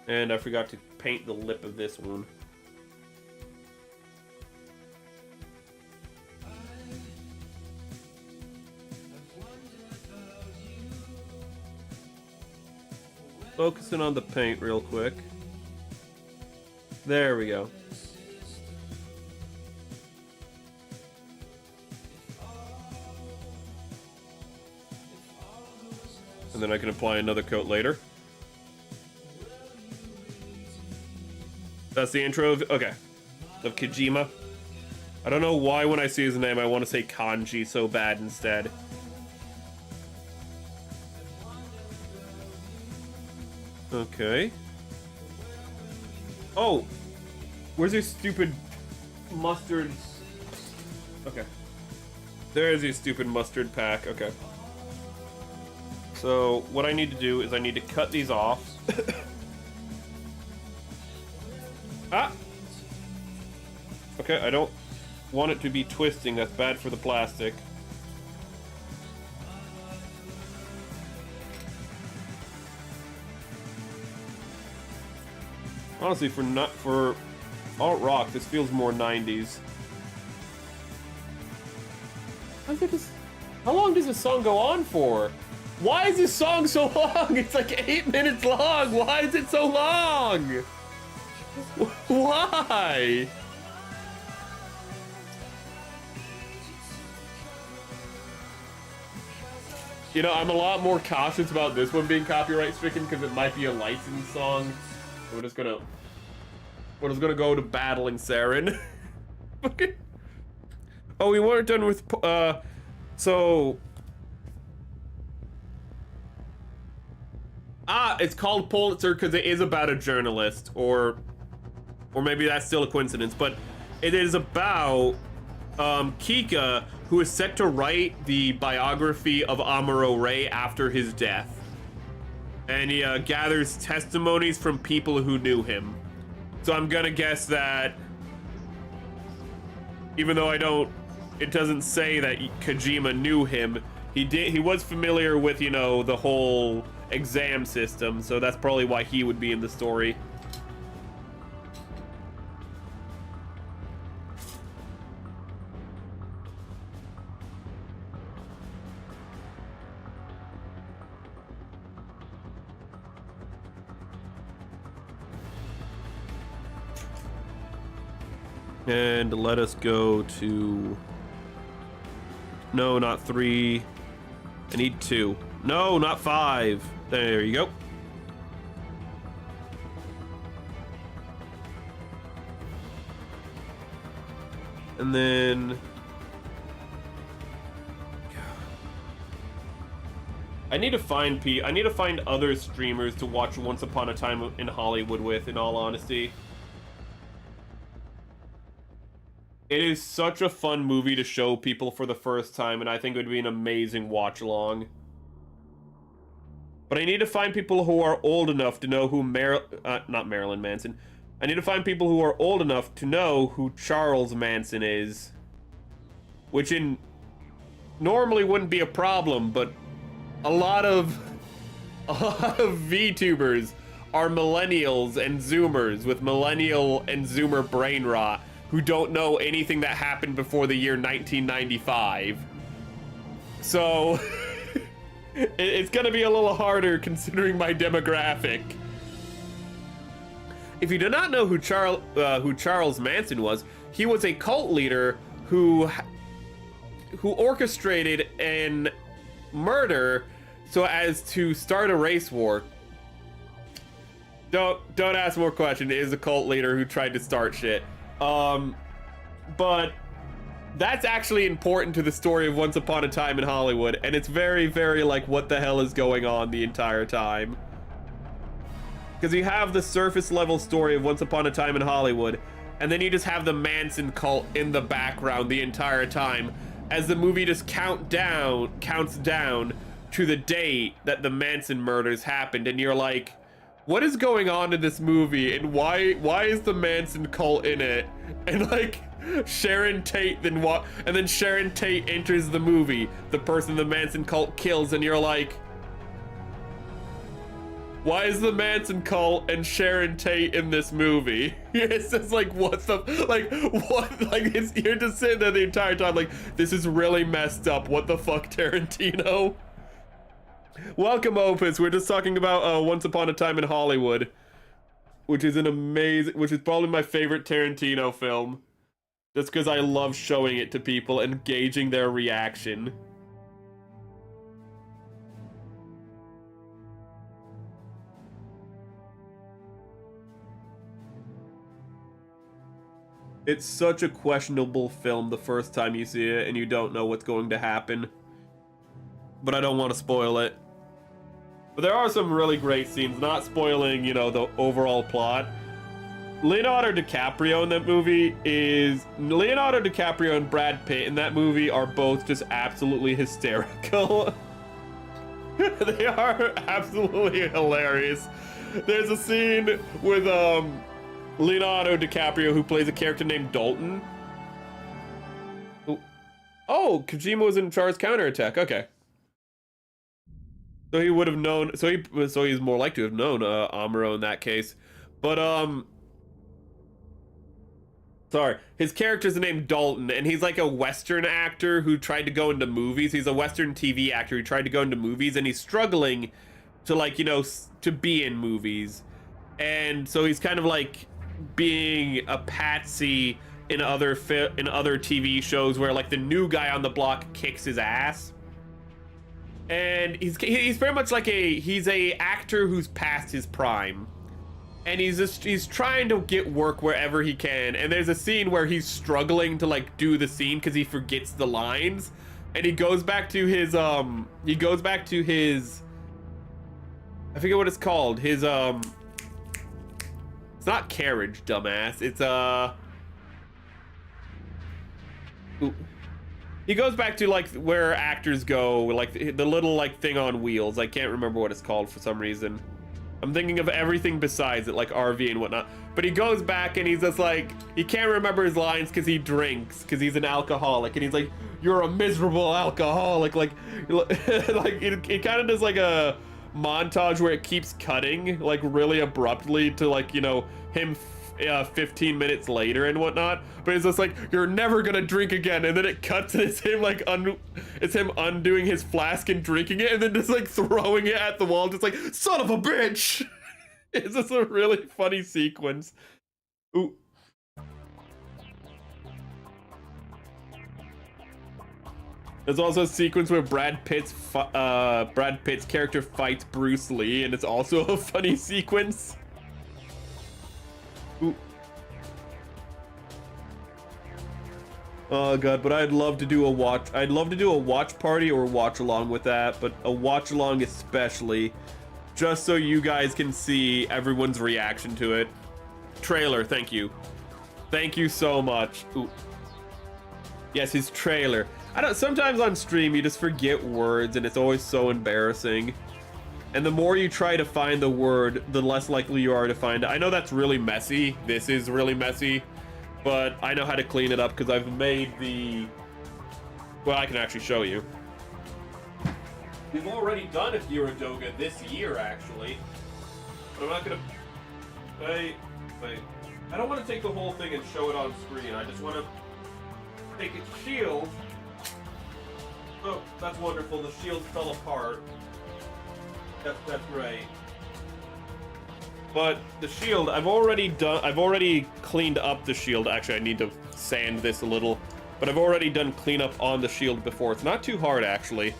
And I forgot to paint the lip of this one. Focusing on the paint real quick. There we go. And then I can apply another coat later. That's the intro of Kojima. I don't know why when I see his name I want to say kanji so bad instead. Okay. Oh! Where's your stupid mustard? Okay. There's your stupid mustard pack. Okay. So what I need to do is I need to cut these off. Ah! Okay, I don't want it to be twisting. That's bad for the plastic. Honestly, for alt rock, this feels more 90s. How long does this song go on for? Why is this song so long? It's like 8 minutes long. Why is it so long? Why? You know, I'm a lot more cautious about this one being copyright stricken because it might be a licensed song. We're just gonna go to battling Saren. Okay. Oh, we weren't done with so it's called Pulitzer because it is about a journalist, or maybe that's still a coincidence, but it is about Kika, who is set to write the biography of Amuro Ray after his death. And he gathers testimonies from people who knew him. So I'm gonna guess that, even though it doesn't say that Kojima knew him, he was familiar with, you know, the whole exam system, so that's probably why he would be in the story. And let us go to... No, not 3. I need 2. No, not 5. There you go. And then... I need to find other streamers to watch Once Upon a Time in Hollywood with, in all honesty. It is such a fun movie to show people for the first time, and I think it would be an amazing watch-along. But I need to find people who are old enough to know who not Marilyn Manson. I need to find people who are old enough to know who Charles Manson is. Which normally wouldn't be a problem, but a lot of VTubers are millennials and Zoomers with millennial and Zoomer brain rot, who don't know anything that happened before the year 1995. So, it's gonna be a little harder considering my demographic. If you do not know who Charles Manson was, he was a cult leader who orchestrated an murder so as to start a race war. Don't ask more questions. It is a cult leader who tried to start shit. But that's actually important to the story of Once Upon a Time in Hollywood, and it's very, very like, what the hell is going on the entire time? Because you have the surface level story of Once Upon a Time in Hollywood, and then you just have the Manson cult in the background the entire time, as the movie just counts down to the date that the Manson murders happened, and you're like, what is going on in this movie, and why is the Manson cult in it? And like, Sharon Tate then Sharon Tate enters the movie, the person the Manson cult kills, and you're like, why is the Manson cult and Sharon Tate in this movie? It's just like, what? Like, you're just sitting there the entire time like, this is really messed up. What the fuck, Tarantino? Welcome, Opus. We're just talking about Once Upon a Time in Hollywood, which is probably my favorite Tarantino film, just because I love showing it to people and gauging their reaction. It's such a questionable film the first time you see it and you don't know what's going to happen. But I don't want to spoil it. But there are some really great scenes, not spoiling, you know, the overall plot. Leonardo DiCaprio and Brad Pitt in that movie are both just absolutely hysterical. They are absolutely hilarious. There's a scene with Leonardo DiCaprio, who plays a character named Dalton. Oh, Kojima was in Char's counterattack. Okay. So he would have known. So he's more likely to have known Amuro in that case. But Sorry, his character's named Dalton, and he's like a Western actor who tried to go into movies. He's a Western TV actor who tried to go into movies, and he's struggling to, like, you know, to be in movies. And so he's kind of like being a patsy in other TV shows where, like, the new guy on the block kicks his ass. And he's very much like he's a actor who's past his prime. And he's trying to get work wherever he can. And there's a scene where he's struggling to, like, do the scene because he forgets the lines. And he goes back to his I forget what it's called. His it's not carriage, dumbass. It's he goes back to, like, where actors go, like the little, like, thing on wheels. I can't remember what it's called for some reason. I'm thinking of everything besides it, like RV and whatnot. But he goes back and he's just like, he can't remember his lines because he drinks, because he's an alcoholic. And he's like, you're a miserable alcoholic. Like it kind of does like a montage where it keeps cutting, like, really abruptly to, like, you know, him 15 minutes later and whatnot. But it's just like, you're never gonna drink again. And then it cuts and it's him, like, it's him undoing his flask and drinking it and then just, like, throwing it at the wall, just like, son of a bitch. It's just a really funny sequence. Ooh. There's also a sequence where Brad Pitt's character fights Bruce Lee, and it's also a funny sequence. Ooh. Oh god, but I'd love to do a watch party or watch along with that, but a watch along especially, just so you guys can see everyone's reaction to it. Trailer, thank you. Thank you so much. Ooh. Yes, his trailer. Sometimes on stream you just forget words and it's always so embarrassing. And the more you try to find the word, the less likely you are to find it. I know that's really messy. This is really messy. But I know how to clean it up because I've made the... Well, I can actually show you. We've already done a Jagd Doga this year, actually. But I'm not gonna... Wait. I don't want to take the whole thing and show it on screen. I just want to take its shield. Oh, that's wonderful. The shield fell apart. That's right. But the shield, I've already cleaned up the shield. Actually, I need to sand this a little. But I've already done cleanup on the shield before. It's not too hard, actually.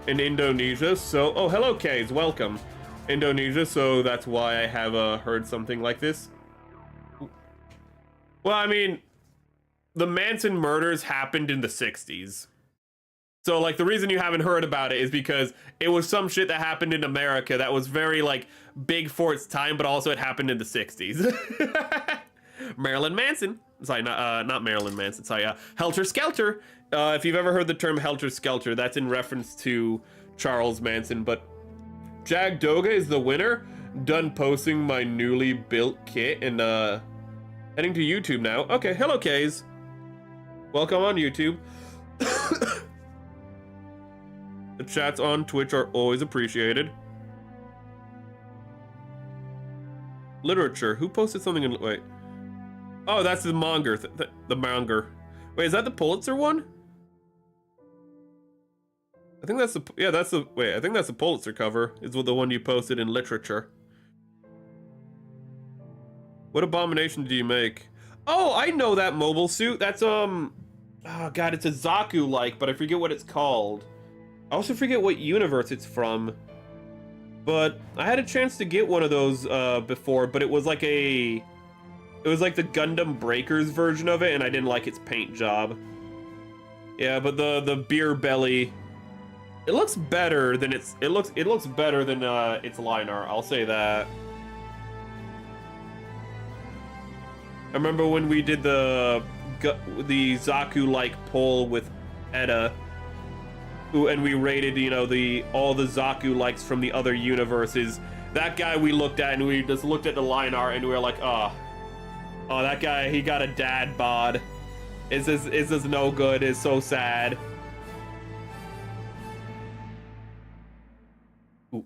In Indonesia, so... Oh, hello, Kays. Welcome. Indonesia, so that's why I have heard something like this. Well, I mean, the Manson murders happened in the 60s. So, like, the reason you haven't heard about it is because it was some shit that happened in America that was very, like, big for its time, but also it happened in the 60s. Marilyn Manson. Sorry, not Marilyn Manson. Sorry, Helter Skelter. If you've ever heard the term Helter Skelter, that's in reference to Charles Manson. But Jagd Doga is the winner. Done posting my newly built kit and heading to YouTube now. Okay, hello, Kays. Welcome on YouTube. The chats on Twitch are always appreciated. Literature. Who posted something in... Wait. Oh, that's the Monger. The Monger. Wait, is that the Pulitzer one? I think that's the... Yeah, that's the... Wait, I think that's the Pulitzer cover. Is the one you posted in literature. What abomination do you make? Oh, I know that mobile suit. That's, Oh, God, it's a Zaku-like, but I forget what it's called. I also forget what universe it's from. But I had a chance to get one of those before, but it was like a... It was like the Gundam Breakers version of it, and I didn't like its paint job. Yeah, but the beer belly... It looks better than its... It looks better than its line art, I'll say that. I remember when we did the Zaku-like poll with Eda, and we rated, you know, all the Zaku-likes from the other universes. That guy we looked at, and we just looked at the line art, and we were like, oh, that guy, he got a dad bod. Is this no good? It's so sad. Ooh.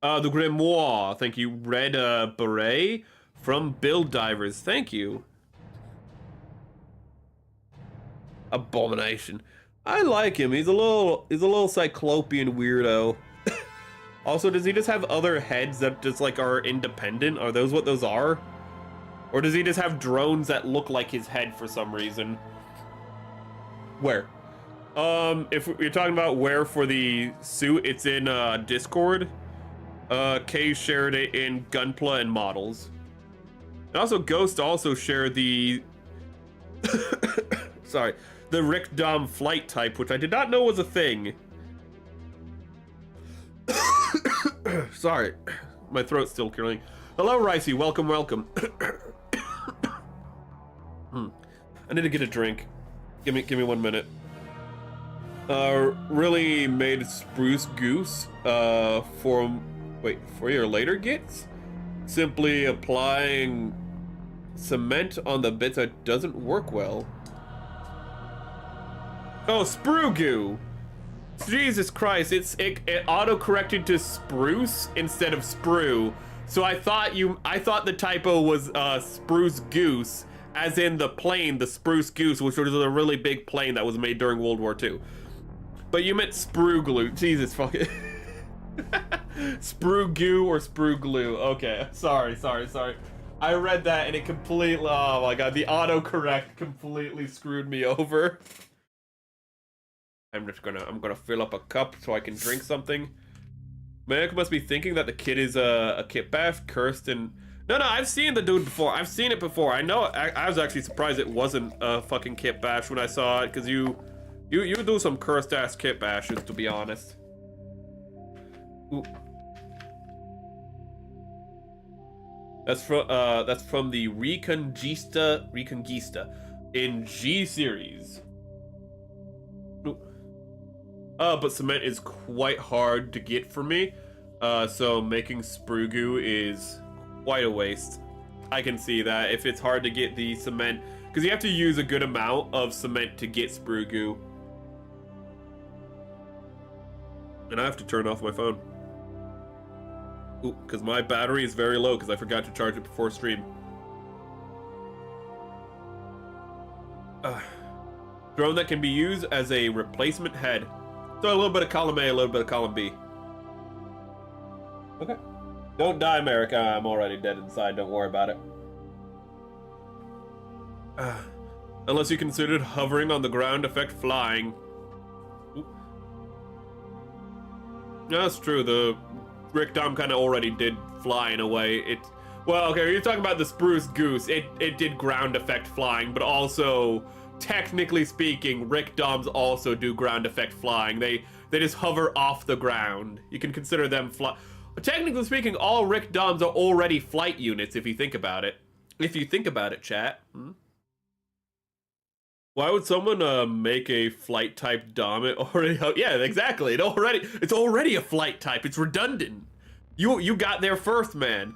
The Grimoire. Thank you. Red Beret from Build Divers. Thank you. Abomination. I like him. He's a little cyclopean weirdo. Also, does he just have other heads that just like are independent? Are those what those are? Or does he just have drones that look like his head for some reason? Where? If you're talking about where for the suit, it's in Discord. Kay shared it in Gunpla and Models. And also, Ghost also shared the sorry, the Rick Dom flight type, which I did not know was a thing. Sorry, my throat's still curling. Hello, Ricey. Welcome, welcome. I need to get a drink. Give me 1 minute. Really made Spruce Goose for your later gets. Simply applying cement on the bits that doesn't work well. Oh, Sprue Goo. Jesus Christ, it auto-corrected to spruce instead of sprue. So I thought the typo was Spruce Goose, as in the plane, the Spruce Goose, which was a really big plane that was made during World War II. But you meant Sprue Glue. Jesus fucking Sprue Goo or Sprue Glue. Okay, sorry. I read that and it completely, oh my god, the autocorrect completely screwed me over. I'm gonna fill up a cup so I can drink something. Manic must be thinking that the kid is a kit bath, cursed, and no, I've seen the dude before. I've seen it before. I know. I was actually surprised it wasn't a fucking kit bash when I saw it, because you do some cursed ass kit bashes, to be honest. Ooh. That's from the Reconquista in G series. But cement is quite hard to get for me, so making Sprue Goo is quite a waste. I can see that if it's hard to get the cement, because you have to use a good amount of cement to get Sprue Goo. And I have to turn off my phone. Ooh, because my battery is very low because I forgot to charge it before stream. Drone that can be used as a replacement head. So a little bit of column A, a little bit of column B. Okay. Don't die, America. I'm already dead inside. Don't worry about it. Unless you considered hovering on the ground effect flying. Oop. No, that's true. The Rick Dom kind of already did fly in a way. Well, okay, you're talking about the Spruce Goose. It did ground effect flying, but also, technically speaking, Rick Doms also do ground effect flying. They just hover off the ground. You can consider them fly. Technically speaking, all Rick Doms are already flight units if you think about it. If you think about it, chat. Why would someone make a flight type Dom? It already, yeah, exactly. It's already a flight type. It's redundant. You got there first, man.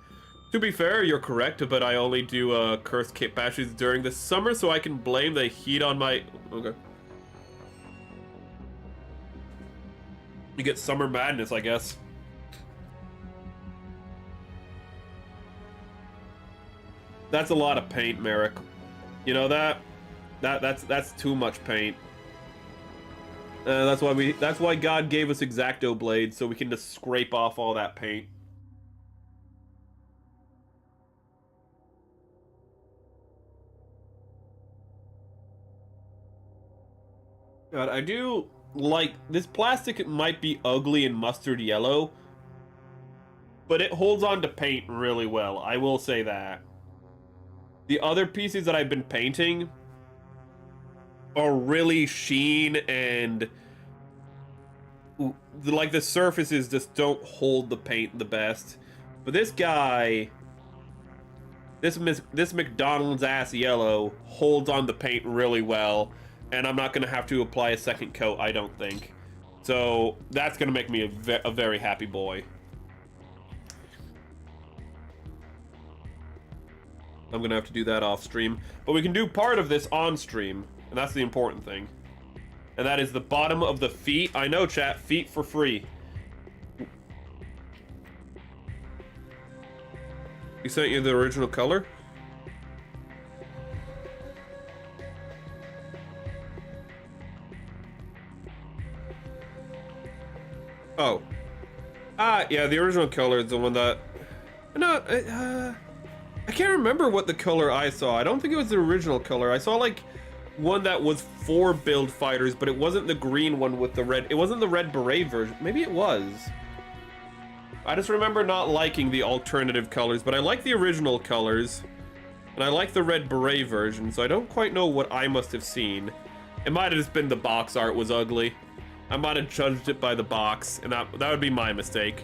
To be fair, you're correct, but I only do cursed kit bashes during the summer, so I can blame the heat on my... Okay. You get summer madness, I guess. That's a lot of paint, Merrick. You know that? That's too much paint. That's why God gave us X-Acto blades, so we can just scrape off all that paint. God, I do like this plastic. It might be ugly and mustard yellow, but it holds on to paint really well. I will say that. The other pieces that I've been painting are really sheen and like the surfaces just don't hold the paint the best. But this guy, this McDonald's ass yellow holds on the paint really well, and I'm not gonna have to apply a second coat, I don't think. So that's gonna make me a very happy boy. I'm gonna have to do that off stream, but we can do part of this on stream, and that's the important thing. And that is the bottom of the feet. I know, chat, feet for free. He sent you the original color? Oh. Ah, yeah, the original color is the one that... No, I can't remember what the color I saw. I don't think it was the original color. I saw, like, one that was for build fighters, but it wasn't the green one with the red... It wasn't the red beret version. Maybe it was. I just remember not liking the alternative colors, but I like the original colors. And I like the red beret version, so I don't quite know what I must have seen. It might have just been the box art was ugly. I might have judged it by the box, and that would be my mistake.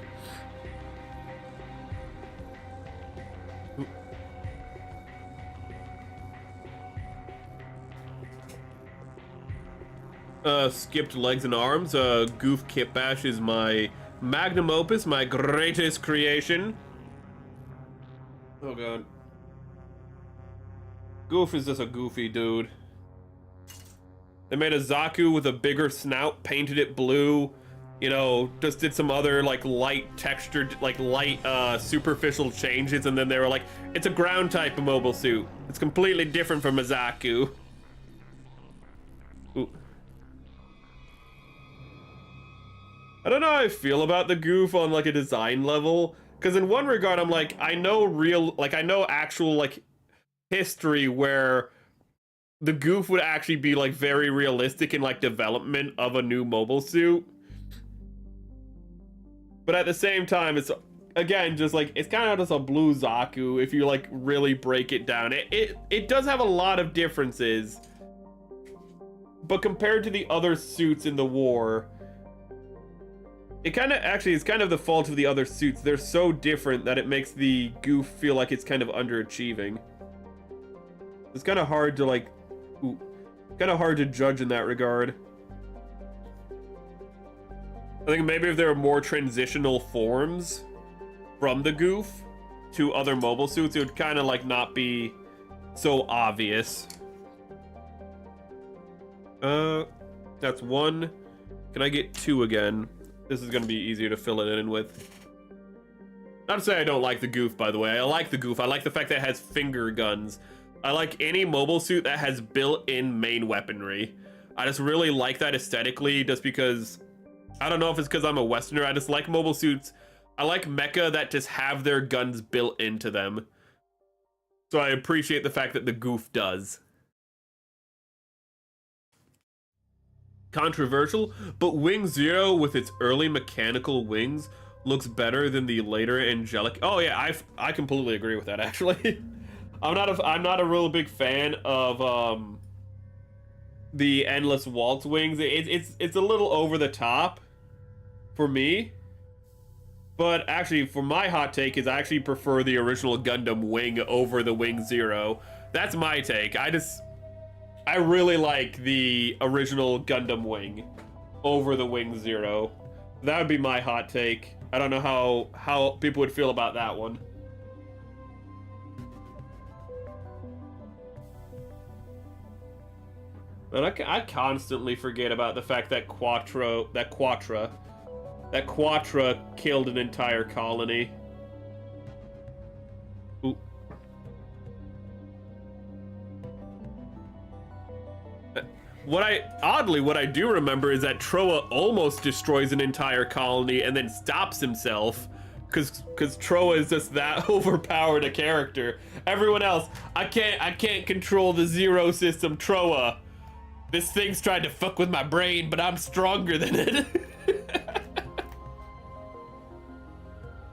Skipped legs and arms. Goof Kit Bash is my magnum opus, my greatest creation. Oh god. Goof is just a goofy dude. They made a Zaku with a bigger snout, painted it blue, you know, just did some other like light textured, like light superficial changes, and then they were like, it's a ground type of mobile suit. It's completely different from a Zaku. Ooh. I don't know how I feel about the Goof on like a design level, because in one regard I'm like, I know actual like history where the Goof would actually be like very realistic in like development of a new mobile suit, but at the same time it's again just like it's kind of just a blue Zaku if you like really break it down. It does have a lot of differences, but compared to the other suits in the war, it kind of actually is kind of the fault of the other suits. They're so different that it makes the Goof feel like it's kind of underachieving. It's kind of hard to like, kind of hard to judge in that regard. I think maybe if there were more transitional forms from the Goof to other mobile suits, it would kind of like not be so obvious. That's one. Can I get two again? This is gonna be easier to fill it in with. Not to say I don't like the Goof, by the way. I like the Goof. I like the fact that it has finger guns. I like any mobile suit that has built-in main weaponry. I just really like that aesthetically, just because, I don't know if it's because I'm a Westerner, I just like mobile suits. I like mecha that just have their guns built into them. So I appreciate the fact that the Goof does. Controversial, but Wing Zero with its early mechanical wings looks better than the later angelic. Oh yeah, I completely agree with that actually. I'm not a real big fan of the endless waltz wings. It's a little over the top for me. But actually, for my hot take is I actually prefer the original Gundam wing over the Wing Zero. That's my take. I really like the original Gundam wing over the Wing Zero. That would be my hot take. I don't know how people would feel about that one. And I constantly forget about the fact that Quatra killed an entire colony. Ooh. What I do remember is that Troa almost destroys an entire colony and then stops himself, because Troa is just that overpowered a character. Everyone else, I can't control the Zero system, Troa. This thing's trying to fuck with my brain, but I'm stronger than it.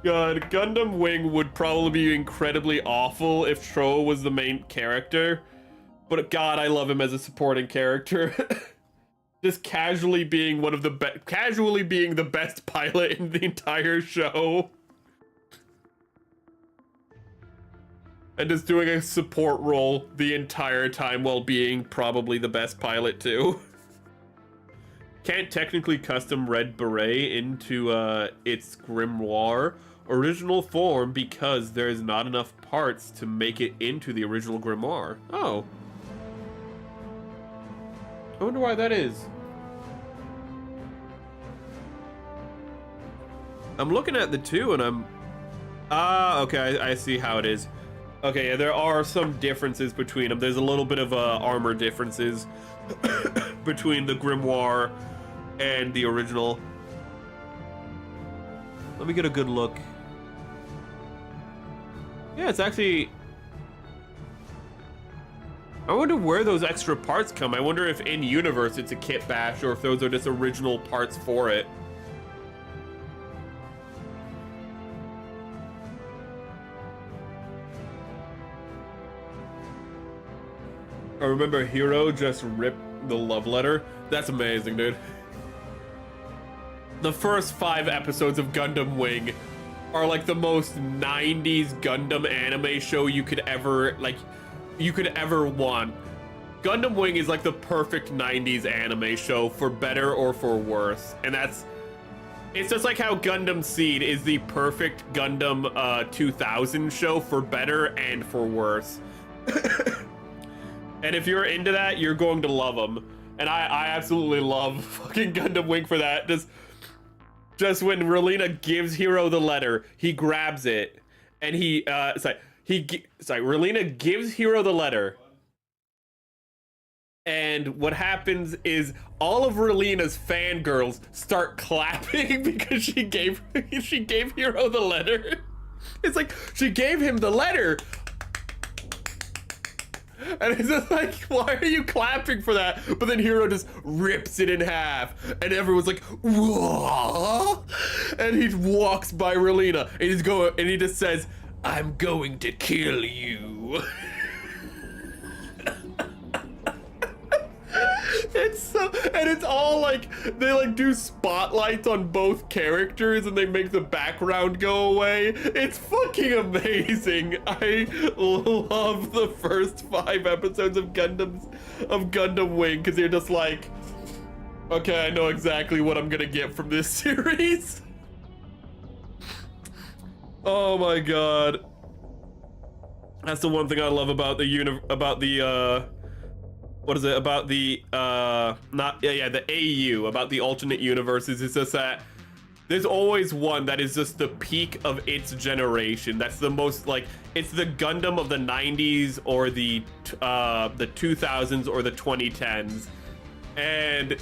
God, Gundam Wing would probably be incredibly awful if Troa was the main character. But God, I love him as a supporting character. Just casually being the best pilot in the entire show. And just doing a support role the entire time while being probably the best pilot too. Can't technically custom Red Beret into its Grimoire original form because there's not enough parts to make it into the original Grimoire. Oh. I wonder why that is. I'm looking at the two and Ah, okay, I see how it is. Okay, yeah, there are some differences between them. There's a little bit of armor differences between the grimoire and the original. Let me get a good look. Yeah, it's actually... I wonder where those extra parts come. I wonder if in-universe it's a kit bash or if those are just original parts for it. I remember Hero just ripped the love letter. That's amazing, dude. The first 5 episodes of Gundam Wing are like the most 90s Gundam anime show you could ever, want. Gundam Wing is like the perfect 90s anime show for better or for worse. And it's just like how Gundam Seed is the perfect Gundam 2000 show for better and for worse. And if you're into that, you're going to love them. And I absolutely love fucking Gundam Wing for that. Just when Relina gives Hero the letter, he grabs it, and Relina gives Hero the letter, and what happens is all of Relina's fangirls start clapping because she gave Hero the letter. It's like, she gave him the letter. And it's just like, why are you clapping for that? But then Hero just rips it in half, and everyone's like, whoa! And he walks by Relina, and he just says, "I'm going to kill you." It's all like, they like do spotlights on both characters and they make the background go away. It's fucking amazing. I love the first 5 episodes of Gundam Wing, because you're just like, okay, I know exactly what I'm gonna get from this series. Oh my god. That's the one thing I love about the the AU, about the alternate universes. It's just that there's always one that is just the peak of its generation. That's the most, like, it's the Gundam of the 90s or the 2000s or the 2010s. And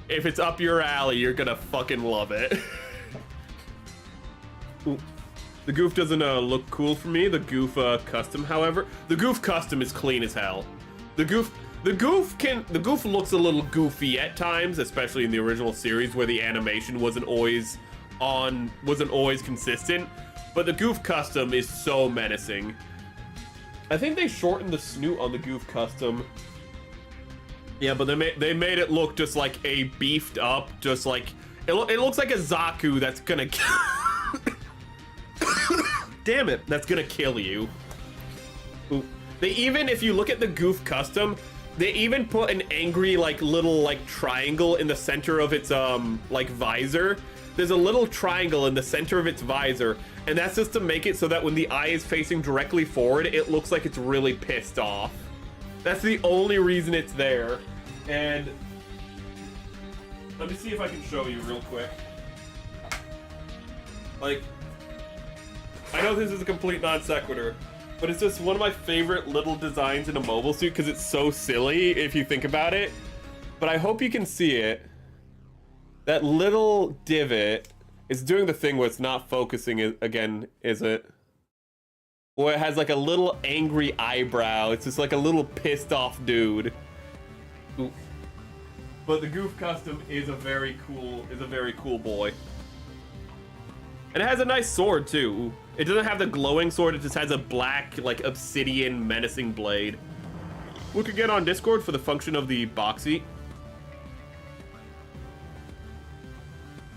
if it's up your alley, you're gonna fucking love it. Ooh. The Goof doesn't look cool for me. The Goof custom, however, the Goof custom is clean as hell. The Goof looks a little goofy at times, especially in the original series where the animation wasn't always consistent. But the Goof custom is so menacing. I think they shortened the snoot on the Goof custom. Yeah, but they made it look just like a beefed up, just like it looks like a Zaku that's gonna damn it, that's gonna kill you. Ooh. If you look at the Goof custom, they even put an angry, like, little, like, triangle in the center of its, like, visor. There's a little triangle in the center of its visor, and that's just to make it so that when the eye is facing directly forward, it looks like it's really pissed off. That's the only reason it's there. And let me see if I can show you real quick. Like, I know this is a complete non sequitur, but it's just one of my favorite little designs in a mobile suit because it's so silly if you think about it. But I hope you can see it. That little divot is doing the thing where it's not focusing again, is it? Or it has like a little angry eyebrow. It's just like a little pissed off dude. Ooh. But the Goof custom is a very cool boy. And it has a nice sword too. It doesn't have the glowing sword, it just has a black, like, obsidian menacing blade. We could get on Discord for the function of the box seat.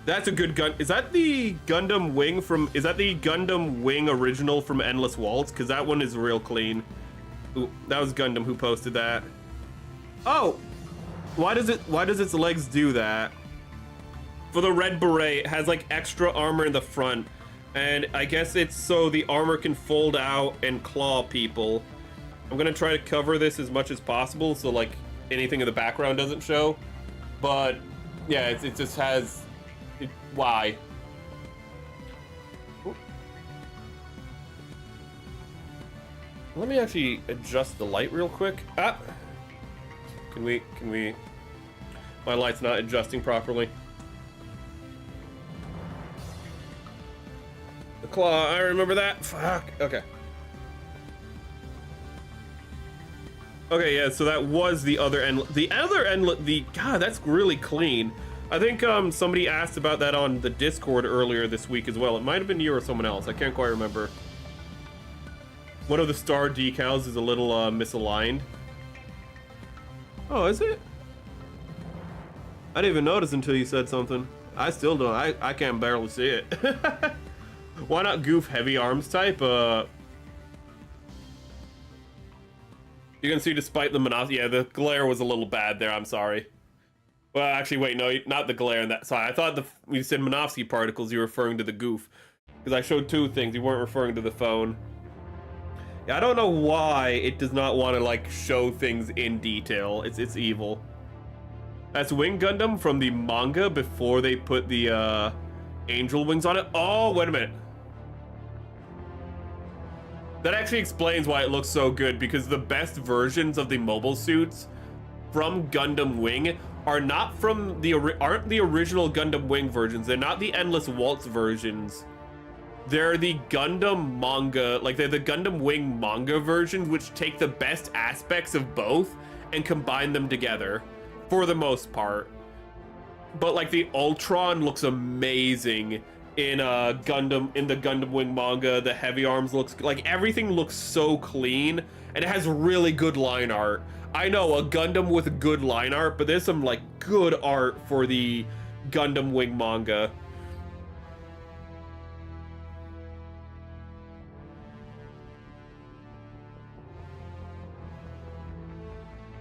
That's a good gun. Is that the Gundam Wing original from Endless Waltz? Because that one is real clean. Ooh, that was Gundam who posted that. Oh! Why does its legs do that? For the red beret, it has like extra armor in the front, and I guess it's so the armor can fold out and claw people. I'm gonna try to cover this as much as possible so like anything in the background doesn't show, but yeah, it just has why. Let me actually adjust the light real quick. Ah! Can we... My light's not adjusting properly. The claw, I remember that. Fuck. Okay. Okay, yeah, so that was the other end. God, that's really clean. I think somebody asked about that on the Discord earlier this week as well. It might have been you or someone else. I can't quite remember. One of the star decals is a little misaligned. Oh, is it? I didn't even notice until you said something. I still don't. I can't barely see it. Why not goof heavy arms type? You can see despite the Monopsy, yeah, the glare was a little bad there, I'm sorry. Well, actually, wait, no, not the glare in that. Sorry, I thought when you said Monopsy particles, you were referring to the goof. Because I showed two things, you weren't referring to the phone. Yeah, I don't know why it does not want to, like, show things in detail. It's evil. That's Wing Gundam from the manga before they put the, angel wings on it. Oh, wait a minute. That actually explains why it looks so good, because the best versions of the mobile suits from Gundam Wing are not from aren't the original Gundam Wing versions. They're not the Endless Waltz versions. They're the Gundam manga, like they're the Gundam Wing manga versions, which take the best aspects of both and combine them together for the most part. But like the Ultron looks amazing in the Gundam Wing manga. The heavy arms looks like everything looks so clean, and it has really good line art. I know a Gundam with good line art, but there's some like good art for the Gundam Wing manga.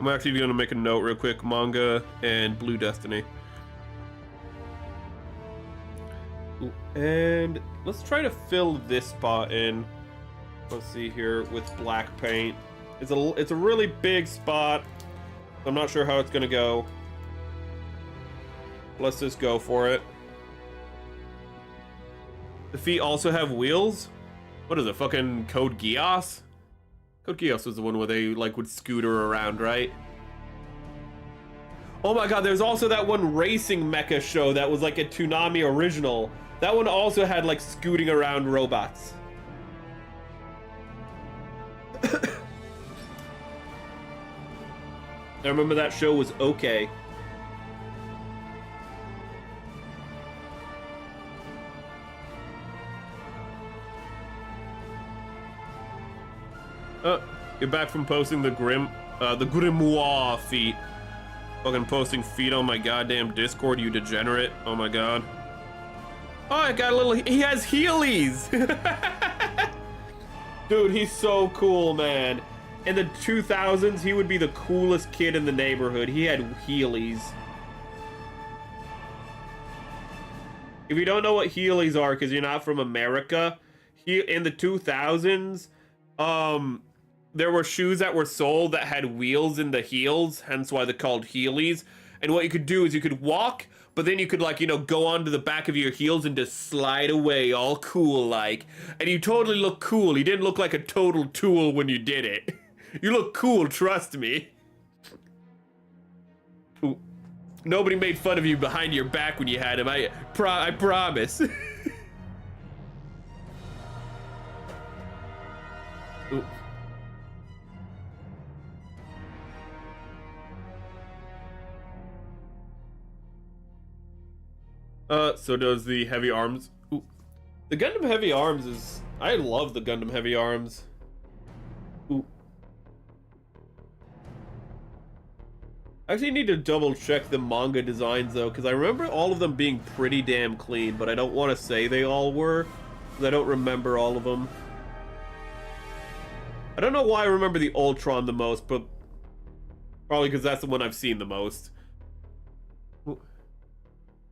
I'm actually gonna make a note real quick: manga and Blue Destiny. And let's try to fill this spot in. Let's see here with black paint. It's a really big spot. I'm not sure how it's gonna go. Let's just go for it. The feet also have wheels. What is it? Fucking Code Geass? Code Geass was the one where they like would scooter around, right? Oh my god, there's also that one racing mecha show that was like a Toonami original. That one also had like scooting around robots. I remember that show was okay. You're back from posting the grimoire feet. Fucking posting feet on my goddamn Discord, you degenerate. Oh my god. Oh, I got a little... He has Heelys! Dude, he's so cool, man. In the 2000s, he would be the coolest kid in the neighborhood. He had Heelys. If you don't know what Heelys are, because you're not from America, in the 2000s, there were shoes that were sold that had wheels in the heels, hence why they're called Heelys. And what you could do is you could walk, but then you could, like, you know, go onto the back of your heels and just slide away all cool like. And you totally look cool. You didn't look like a total tool when you did it. You look cool, trust me. Ooh. Nobody made fun of you behind your back when you had him. I promise. Ooh. So does the heavy arms. Ooh. The Gundam heavy arms is... I love the Gundam heavy arms. Ooh. I actually need to double check the manga designs though, because I remember all of them being pretty damn clean, but I don't want to say they all were, because I don't remember all of them. I don't know why I remember the Ultron the most, but probably because that's the one I've seen the most.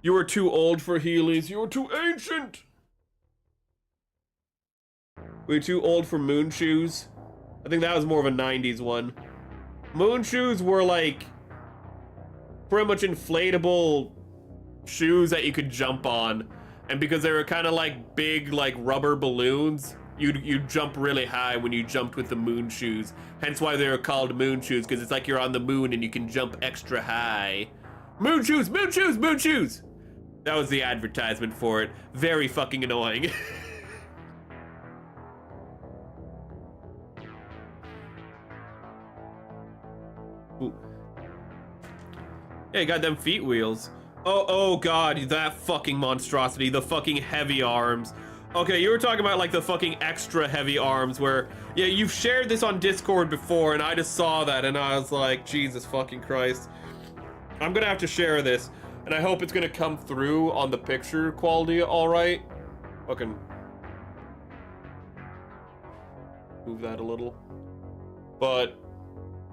You were too old for Heelys. You were too ancient. Were you too old for moon shoes? I think that was more of a 90s one. Moon shoes were like pretty much inflatable shoes that you could jump on. And because they were kind of like big, like rubber balloons, you'd jump really high when you jumped with the moon shoes. Hence why they were called moon shoes, because it's like you're on the moon and you can jump extra high. Moon shoes, moon shoes, moon shoes! That was the advertisement for it. Very fucking annoying. Ooh. Yeah, you got them feet wheels. Oh god, that fucking monstrosity, the fucking heavy arms. Okay, you were talking about like the fucking extra heavy arms where, yeah, you've shared this on Discord before and I just saw that and I was like, Jesus fucking Christ. I'm gonna have to share this and I hope it's gonna come through on the picture quality all right. Fucking move that a little. But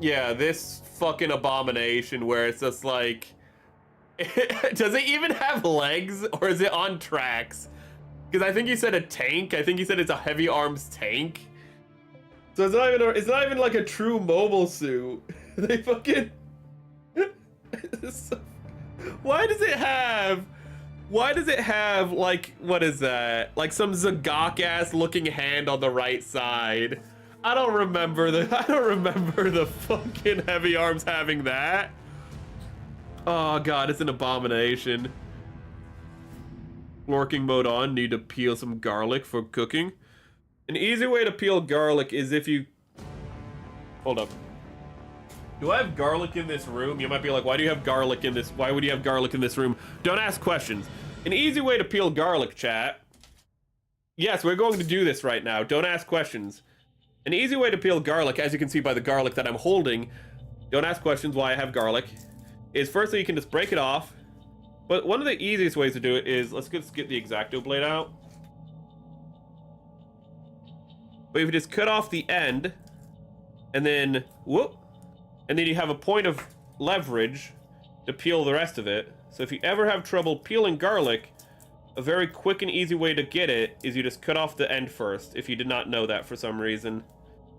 yeah, this fucking abomination where it's just like, does it even have legs or is it on tracks? Because I think you said a tank. I think you said it's a heavy arms tank. So it's not even like a true mobile suit. They fucking... Why does it have like, what is that? Like some Zagok ass looking hand on the right side. I don't remember the fucking heavy arms having that. Oh god, it's an abomination. Lurking mode on, need to peel some garlic for cooking. An easy way to peel garlic is if you... Hold up. Do I have garlic in this room? You might be like, why would you have garlic in this room? Don't ask questions. An easy way to peel garlic, chat. Yes, we're going to do this right now. Don't ask questions. An easy way to peel garlic, as you can see by the garlic that I'm holding, don't ask questions why I have garlic, is firstly you can just break it off. But one of the easiest ways to do it is, let's just get the X-Acto blade out. But if you just cut off the end, and then, whoop, and then you have a point of leverage to peel the rest of it. So if you ever have trouble peeling garlic, a very quick and easy way to get it is you just cut off the end first, if you did not know that for some reason.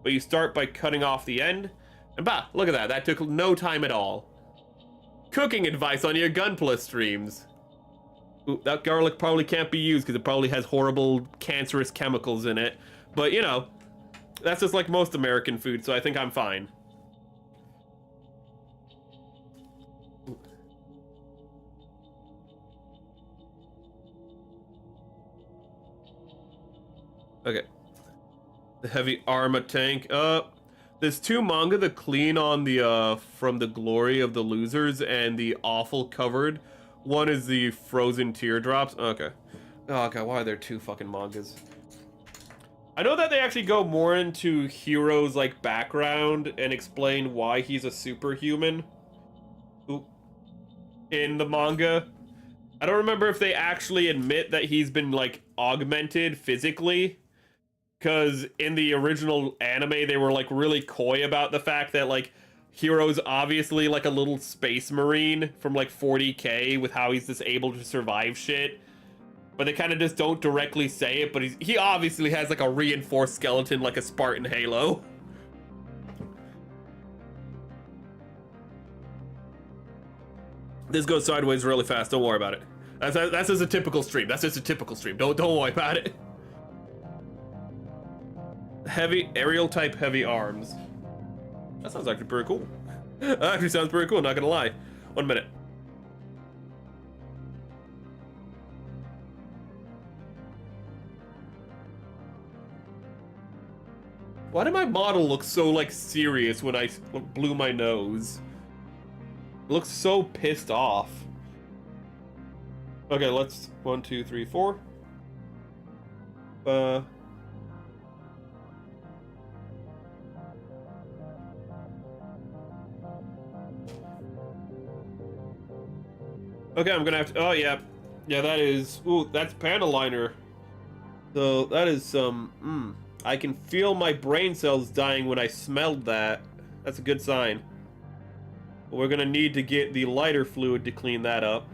But you start by cutting off the end, and bah, look at that, that took no time at all. Cooking advice on your Gunpla streams. Ooh, that garlic probably can't be used because it probably has horrible cancerous chemicals in it. But you know, that's just like most American food, so I think I'm fine. Ooh. Okay. The heavy armor tank. There's two manga that clean on the, From the Glory of the Losers and the Awful Covered. One is the Frozen Teardrops. Okay. Oh god, why are there two fucking mangas? I know that they actually go more into Hero's, like, background and explain why he's a superhuman. Ooh. In the manga. I don't remember if they actually admit that he's been, like, augmented physically. Because in the original anime, they were, like, really coy about the fact that, like, Hero's obviously, like, a little space marine from, like, 40k with how he's just able to survive shit. But they kind of just don't directly say it, but he obviously has, like, a reinforced skeleton like a Spartan Halo. This goes sideways really fast, don't worry about it. That's just a typical stream. That's just a typical stream. Don't worry about it. Heavy aerial type heavy arms. That sounds actually pretty cool. That actually sounds pretty cool, not gonna lie. 1 minute. Why did my model look so, like, serious when I blew my nose? It looks so pissed off. Okay, let's 1, 2, 3, 4. Okay, I'm gonna have to, oh yeah. Yeah, that is, ooh, that's panel liner. So, that is some, I can feel my brain cells dying when I smelled that. That's a good sign. But we're gonna need to get the lighter fluid to clean that up.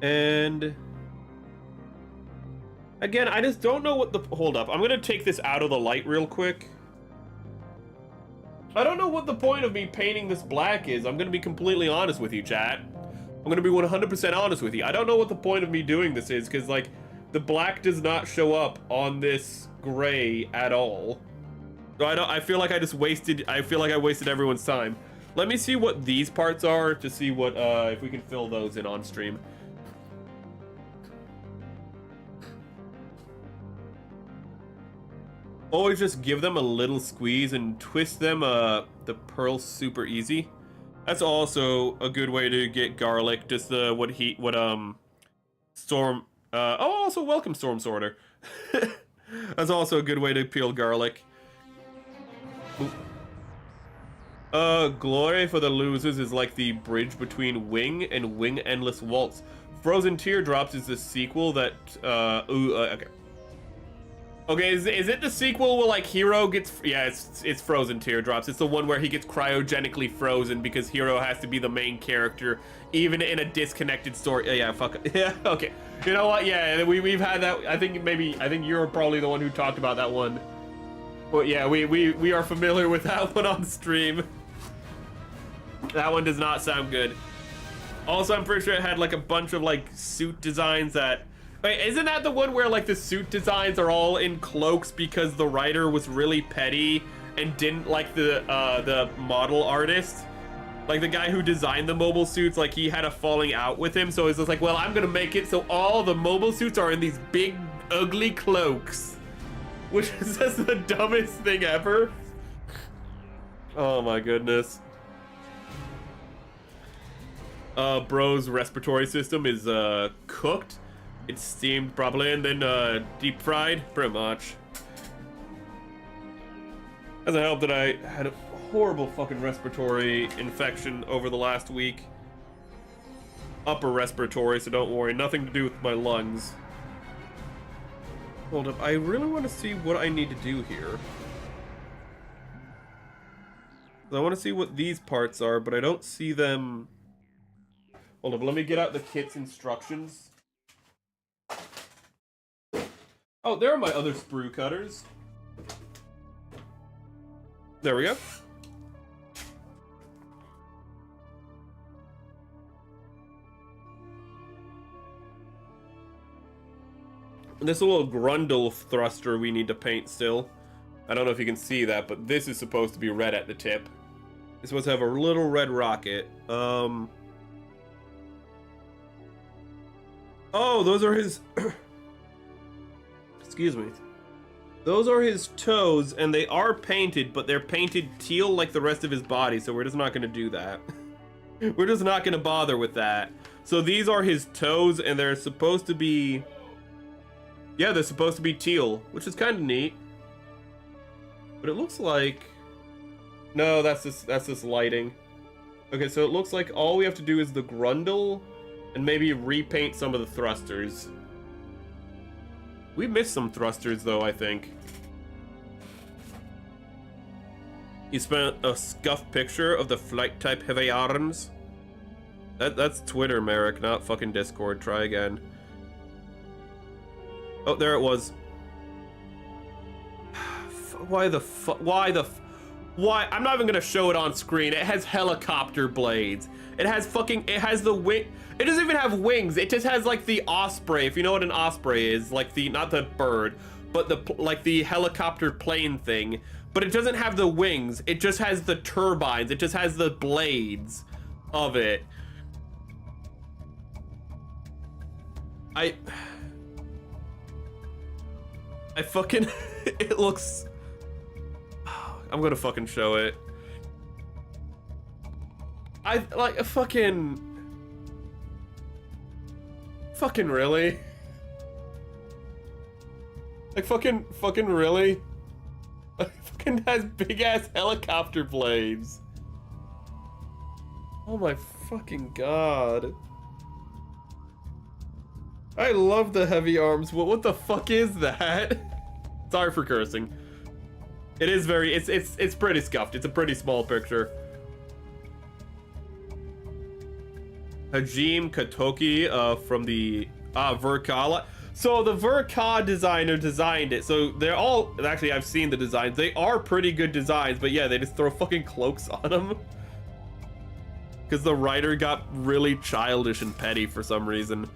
And again, I just don't know what the, hold up. I'm gonna take this out of the light real quick. I don't know what the point of me painting this black is. I'm gonna be completely honest with you, chat. I'm gonna be 100% honest with you. I don't know what the point of me doing this is, because like the black does not show up on this gray at all. So I feel like I feel like I wasted everyone's time. Let me see what these parts are to see what if we can fill those in on stream. Always just give them a little squeeze and twist them the pearls super easy. That's also a good way to get garlic. Just Storm. Also welcome Storm Sorter. That's also a good way to peel garlic. Glory for the Losers is like the bridge between Wing and Wing Endless Waltz. Frozen Teardrops is the sequel that okay. Okay, is it the sequel where like Hero gets, yeah, it's Frozen Teardrops. It's the one where he gets cryogenically frozen because Hero has to be the main character even in a disconnected story. Yeah, fuck. Yeah, okay. You know what? Yeah, we've had that. I think you're probably the one who talked about that one. But yeah, we are familiar with that one on stream. That one does not sound good. Also, I'm pretty sure it had like a bunch of like suit designs that. Wait, isn't that the one where like the suit designs are all in cloaks because the writer was really petty and didn't like the model artist? Like the guy who designed the mobile suits, like he had a falling out with him, so he's just like, well, I'm gonna make it so all the mobile suits are in these big ugly cloaks. Which is just the dumbest thing ever. Oh my goodness. Bro's respiratory system is cooked. It's steamed probably and then deep fried, pretty much. Doesn't help that I had a horrible fucking respiratory infection over the last week. Upper respiratory, so don't worry, nothing to do with my lungs. Hold up, I really want to see what I need to do here. I want to see what these parts are, but I don't see them. Hold up, let me get out the kit's instructions. Oh, there are my other sprue cutters. There we go. And this little grundle thruster we need to paint still. I don't know if you can see that, but this is supposed to be red at the tip. It's supposed to have a little red rocket. Oh, those are his... Excuse me. Those are his toes, and they are painted, but they're painted teal like the rest of his body, so we're just not going to do that. We're just not going to bother with that. So these are his toes, and they're supposed to be... Yeah, they're supposed to be teal, which is kind of neat. But it looks like... No, that's just lighting. Okay, so it looks like all we have to do is the grundle, and maybe repaint some of the thrusters. We missed some thrusters, though, I think. You spent a scuffed picture of the flight-type heavy arms. That's Twitter, Merrick, not fucking Discord. Try again. Oh, there it was. Why? I'm not even gonna show it on screen. It has helicopter blades. It has the wing. It doesn't even have wings. It just has like the osprey, if you know what an osprey is, like not the bird, but the helicopter plane thing. But it doesn't have the wings. It just has the turbines. It just has the blades of it. I fucking, it looks, I'm gonna fucking show it. I like a fucking really? Like fucking really? Like fucking has big ass helicopter blades. Oh my fucking god. I love the heavy arms. What the fuck is that? Sorry for cursing. It is very, it's pretty scuffed. It's a pretty small picture. Hajime Katoki from the Verka. So the Verka designer designed it. So they're all, actually I've seen the designs. They are pretty good designs, but yeah, they just throw fucking cloaks on them. because the writer got really childish and petty for some reason.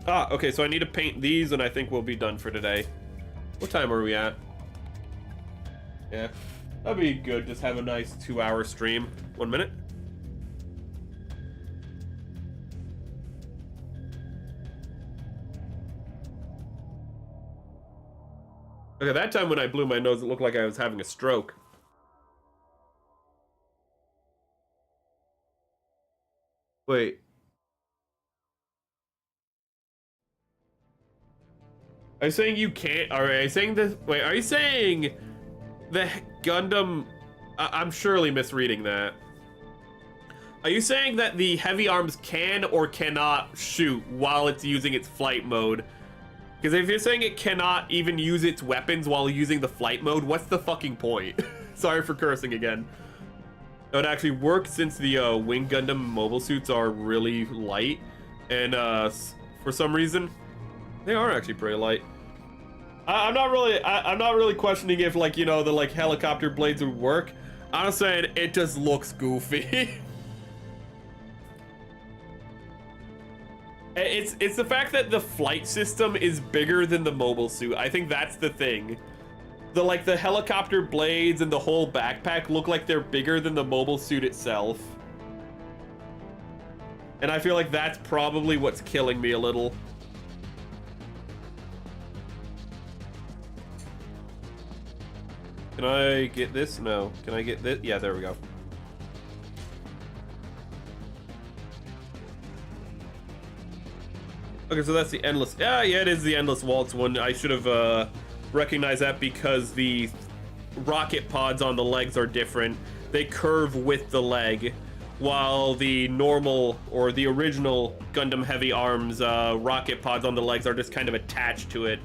Ah, okay, so I need to paint these, and I think we'll be done for today. What time are we at? Yeah, that'd be good. Just have a nice 2-hour stream. 1 minute. Okay, that time when I blew my nose, it looked like I was having a stroke. Wait. Are you saying you can't? Are you saying this? Wait, are you saying the Gundam? I'm surely misreading that. Are you saying that the heavy arms can or cannot shoot while it's using its flight mode? Because if you're saying it cannot even use its weapons while using the flight mode, what's the fucking point? Sorry for cursing again. It would actually work since the Wing Gundam mobile suits are really light, and for some reason, they are actually pretty light. I'm not really questioning if, like, you know, the like helicopter blades would work. I'm saying it just looks goofy. It's the fact that the flight system is bigger than the mobile suit. I think that's the thing. The helicopter blades and the whole backpack look like they're bigger than the mobile suit itself. And I feel like that's probably what's killing me a little. Can I get this? No. Can I get this? Yeah, there we go. Okay, so that's the endless. Yeah, it is the endless waltz one. I should have recognized that because the rocket pods on the legs are different. They curve with the leg, while the normal or the original Gundam Heavy Arms rocket pods on the legs are just kind of attached to it.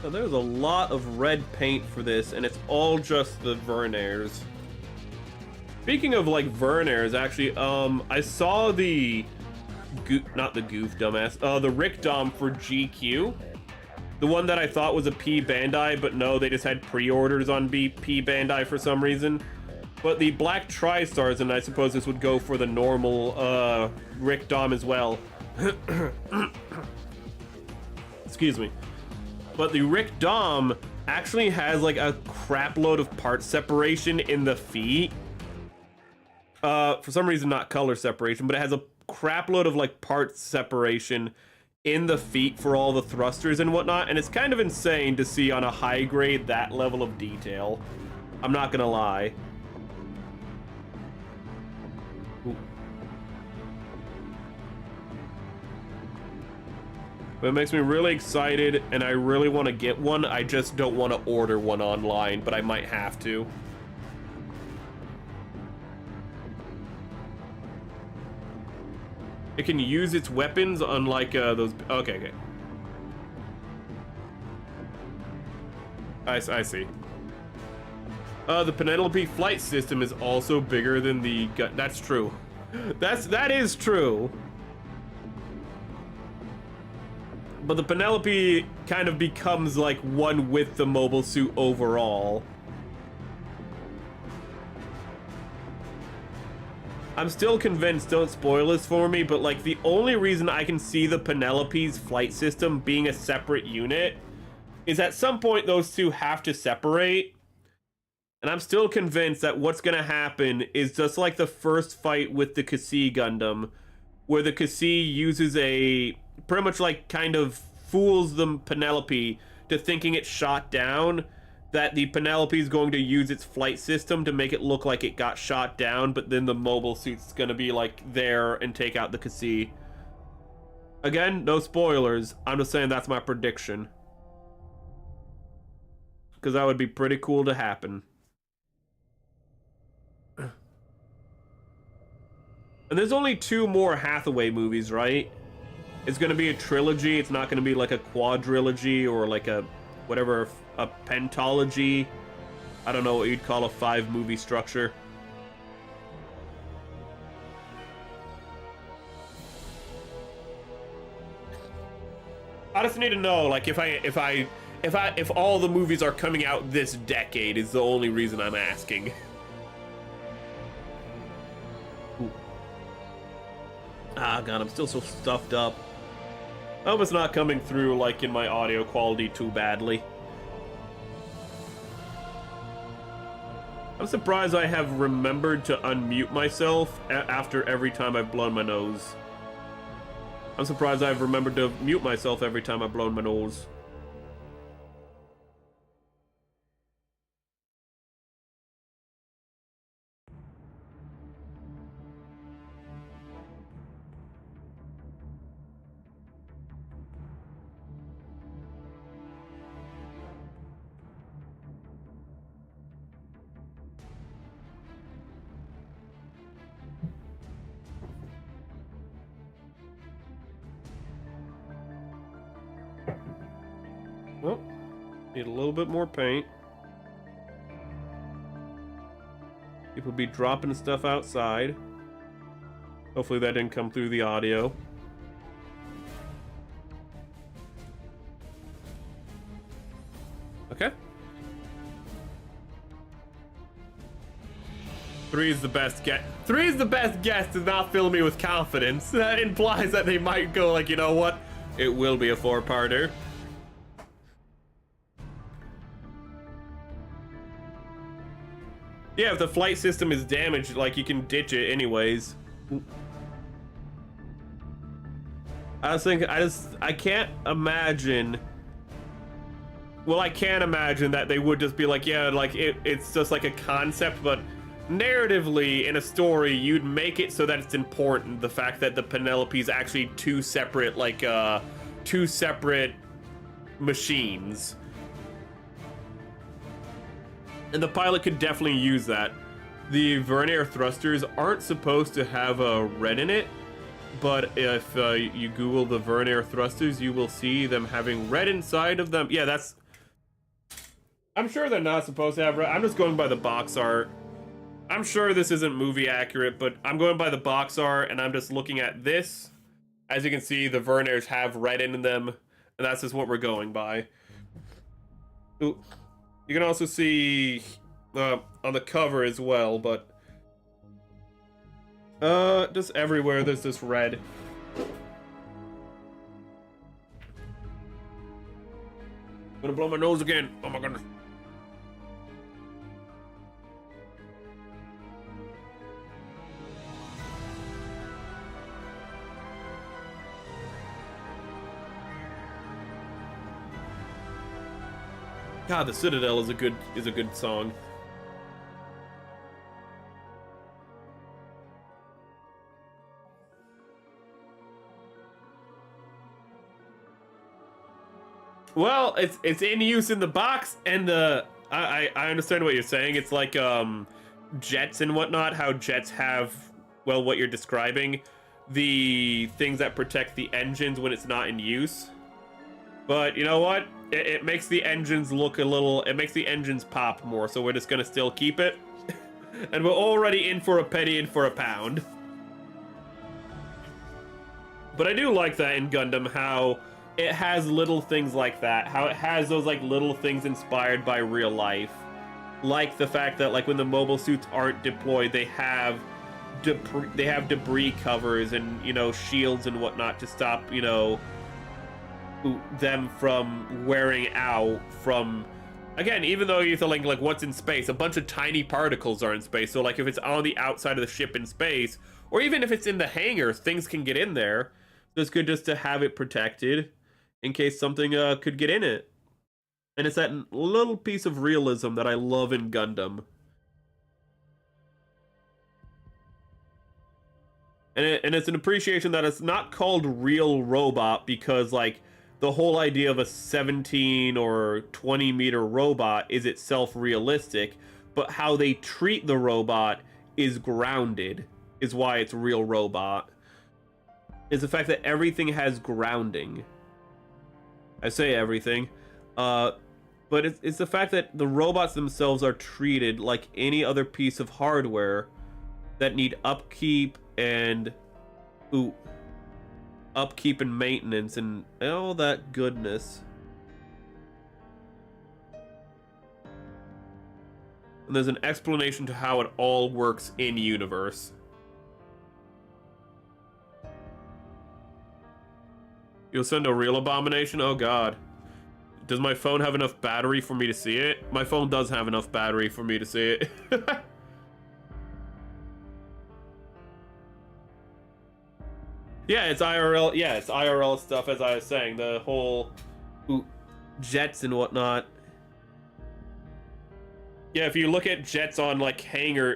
So there's a lot of red paint for this, and it's all just the Vernairs. Speaking of like Vernairs, actually, I saw the not the Goof dumbass, the Rick Dom for GQ, the one that I thought was a P Bandai, but no, they just had pre-orders on P Bandai for some reason. But the Black Tri-Stars, and I suppose this would go for the normal Rick Dom as well. Excuse me. But the Rick Dom actually has like a crap load of part separation in the feet. For some reason, not color separation, but it has a crap load of like part separation in the feet for all the thrusters and whatnot. And it's kind of insane to see on a high grade that level of detail. I'm not gonna lie. Ooh. But it makes me really excited, and I really want to get one. I just don't want to order one online, but I might have to. It can use its weapons, unlike those. Okay. I see. The Penelope flight system is also bigger than the gun. That's true. That is true. But the Penelope kind of becomes like one with the mobile suit overall. I'm still convinced, don't spoil this for me, but like the only reason I can see the Penelope's flight system being a separate unit is at some point those two have to separate. And I'm still convinced that what's gonna happen is just like the first fight with the Cassie Gundam, where the Cassie uses a pretty much like kind of fools the Penelope to thinking it's shot down, that the Penelope is going to use its flight system to make it look like it got shot down, but then the mobile suit's gonna be like there and take out the Cassie. Again, no spoilers. I'm just saying that's my prediction. Because that would be pretty cool to happen. And there's only 2 more Hathaway movies, right? It's gonna be a trilogy. It's not gonna be like a quadrilogy or like a whatever, a pentology. I don't know what you'd call a 5-movie structure. I just need to know, like, if all the movies are coming out this decade is the only reason I'm asking. Ooh. Ah, God, I'm still so stuffed up. I hope it's not coming through, like, in my audio quality too badly. I'm surprised I have remembered to unmute myself after every time I've blown my nose. I'm surprised I've remembered to mute myself every time I've blown my nose. Well, need a little bit more paint. People be dropping stuff outside. Hopefully that didn't come through the audio. Okay. 3 is the best guess. 3 is the best guess does not fill me with confidence. That implies that they might go like, you know what? It will be a 4-parter. Yeah, if the flight system is damaged, like, you can ditch it anyways. I can't imagine. Well, I can't imagine that they would just be like, yeah, like, it's just like a concept, but narratively, in a story, you'd make it so that it's important, the fact that the Penelope's actually two separate machines. And the pilot could definitely use that. The vernier thrusters aren't supposed to have a red in it, but if you Google the vernier thrusters, you will see them having red inside of them. Yeah, that's... I'm sure they're not supposed to have red. I'm just going by the box art. I'm sure this isn't movie accurate, but I'm going by the box art, and I'm just looking at this. As you can see, the verniers have red in them, and that's just what we're going by. Ooh. You can also see on the cover as well, but just everywhere there's this red. I'm gonna blow my nose again. Oh my goodness. God, the Citadel is a good song. Well, it's in use in the box, and I understand what you're saying. It's like jets and whatnot. How jets have, well, what you're describing, the things that protect the engines when it's not in use. But you know what? It makes the engines look a little... It makes the engines pop more, so we're just gonna still keep it. And we're already in for a penny and for a pound. But I do like that in Gundam, how it has little things like that. How it has those, like, little things inspired by real life. Like the fact that, like, when the mobile suits aren't deployed, they have debris covers and, you know, shields and whatnot to stop, you know, them from wearing out from, again, even though you're thinking like what's in space, a bunch of tiny particles are in space, so like if it's on the outside of the ship in space, or even if it's in the hangar, things can get in there. So it's good just to have it protected in case something could get in it. And it's that little piece of realism that I love in Gundam. And it's an appreciation that it's not called real robot because, like, the whole idea of a 17 or 20 meter robot is itself realistic, but how they treat the robot is grounded, is why it's real robot. is the fact that everything has grounding. I say everything, but it's the fact that the robots themselves are treated like any other piece of hardware that need upkeep and upkeep and maintenance and all that goodness. And there's an explanation to how it all works in universe. You'll send a real abomination? Oh god. Does my phone have enough battery for me to see it? My phone does have enough battery for me to see it. Yeah, it's IRL. Yeah, it's IRL stuff, as I was saying. The whole jets and whatnot. Yeah, if you look at jets on like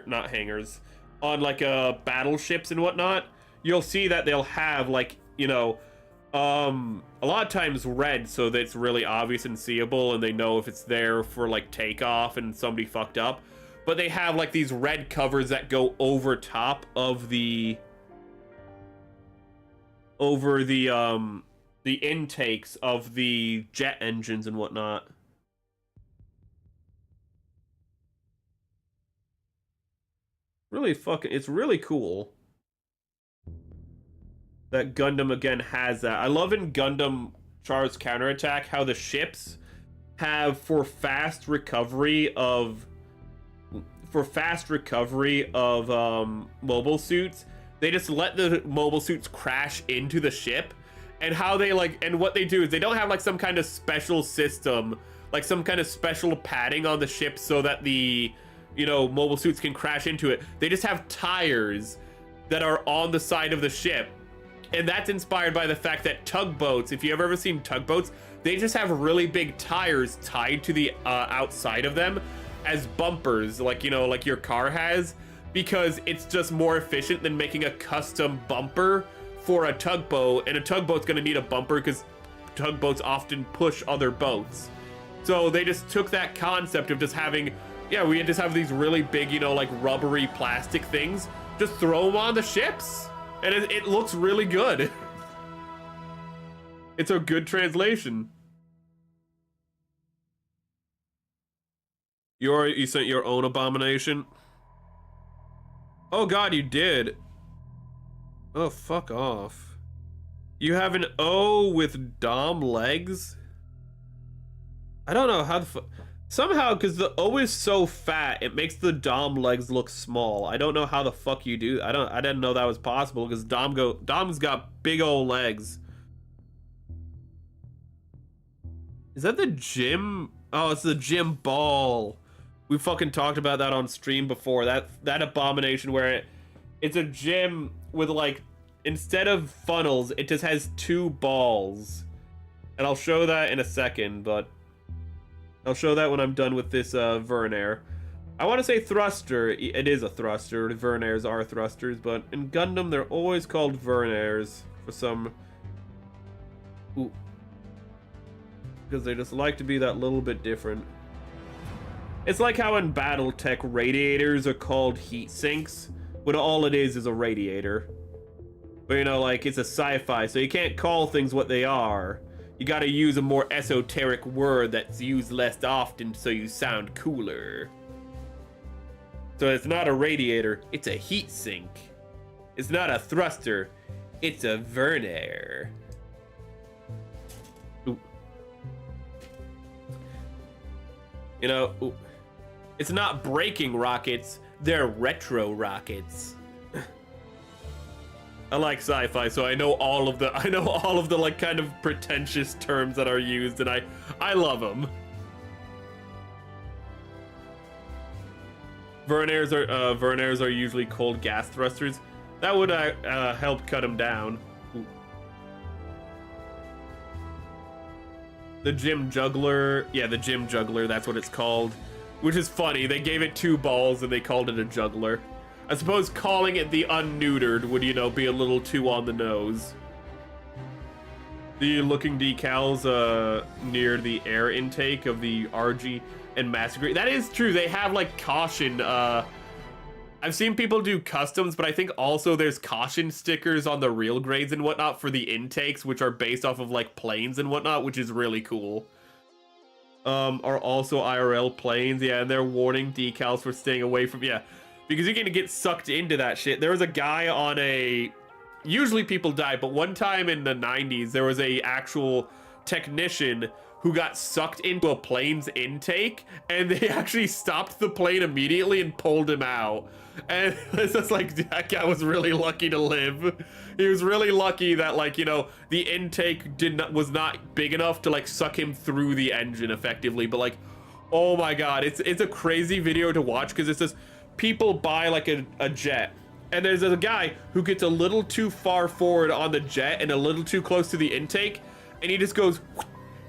not hangars, on like battleships and whatnot, you'll see that they'll have like, you know, a lot of times red, so that it's really obvious and seeable, and they know if it's there for like takeoff and somebody fucked up. But they have like these red covers that go over top of the intakes of the jet engines and whatnot. Really it's really cool that Gundam again has that. I love in Gundam Char's counterattack how the ships have for fast recovery of mobile suits, they just let the mobile suits crash into the ship, and how they and what they do is they don't have like some kind of special system, like some kind of special padding on the ship so that the, you know, mobile suits can crash into it. They just have tires that are on the side of the ship. And that's inspired by the fact that tugboats, if you've ever seen tugboats, they just have really big tires tied to the outside of them as bumpers, like, you know, like your car has, because it's just more efficient than making a custom bumper for a tugboat. And a tugboat's gonna need a bumper because tugboats often push other boats. So they just took that concept of just having, yeah, we just have these really big, you know, like rubbery plastic things, just throw them on the ships. And it looks really good. It's a good translation. You sent your own abomination? Oh god, you did. Oh, fuck off. You have an O with Dom legs? I don't know how the fuck. Somehow, because the O is so fat, it makes the Dom legs look small. I don't know how the fuck you do. I didn't know that was possible, because Dom's got big old legs. Is that the gym? Oh, it's the gym ball. We fucking talked about that on stream before. That abomination where it's a gym with, like, instead of funnels, it just has 2 balls. And I'll show that in a second, but I'll show that when I'm done with this Vernair. I want to say thruster. It is a thruster. Vernairs are thrusters, but in Gundam they're always called Vernairs for some. Ooh. Because they just like to be that little bit different. It's like how in Battletech radiators are called heat sinks, when all it is a radiator. But you know, like, it's a sci-fi, so you can't call things what they are. You gotta use a more esoteric word that's used less often so you sound cooler. So it's not a radiator, it's a heat sink. It's not a thruster, it's a Vernair. Ooh. You know, ooh. It's not braking rockets, they're retro rockets. I like sci-fi, so I know all of the like kind of pretentious terms that are used, and I love them. Vernairs are usually cold gas thrusters. That would help cut them down. Ooh. The gym juggler, yeah, the gym juggler, that's what it's called. Which is funny, they gave it 2 balls and they called it a juggler. I suppose calling it the unneutered would, you know, be a little too on the nose. The looking decals near the air intake of the RG and Massacre. That is true. They have like caution I've seen people do customs, but I think also there's caution stickers on the real grades and whatnot for the intakes, which are based off of like planes and whatnot, which is really cool. Are also IRL planes, yeah, and they're warning decals for staying away from, yeah, because you're gonna get sucked into that shit. There was a guy on a, usually people die, but one time in the 90s, there was a actual technician who got sucked into a plane's intake, and they actually stopped the plane immediately and pulled him out. And it's just like, that guy was really lucky to live. He was really lucky that, like, you know, the intake was not big enough to like suck him through the engine effectively. But like, oh my god, it's a crazy video to watch, because it's just people buy like a jet, and there's a guy who gets a little too far forward on the jet and a little too close to the intake, and he just goes,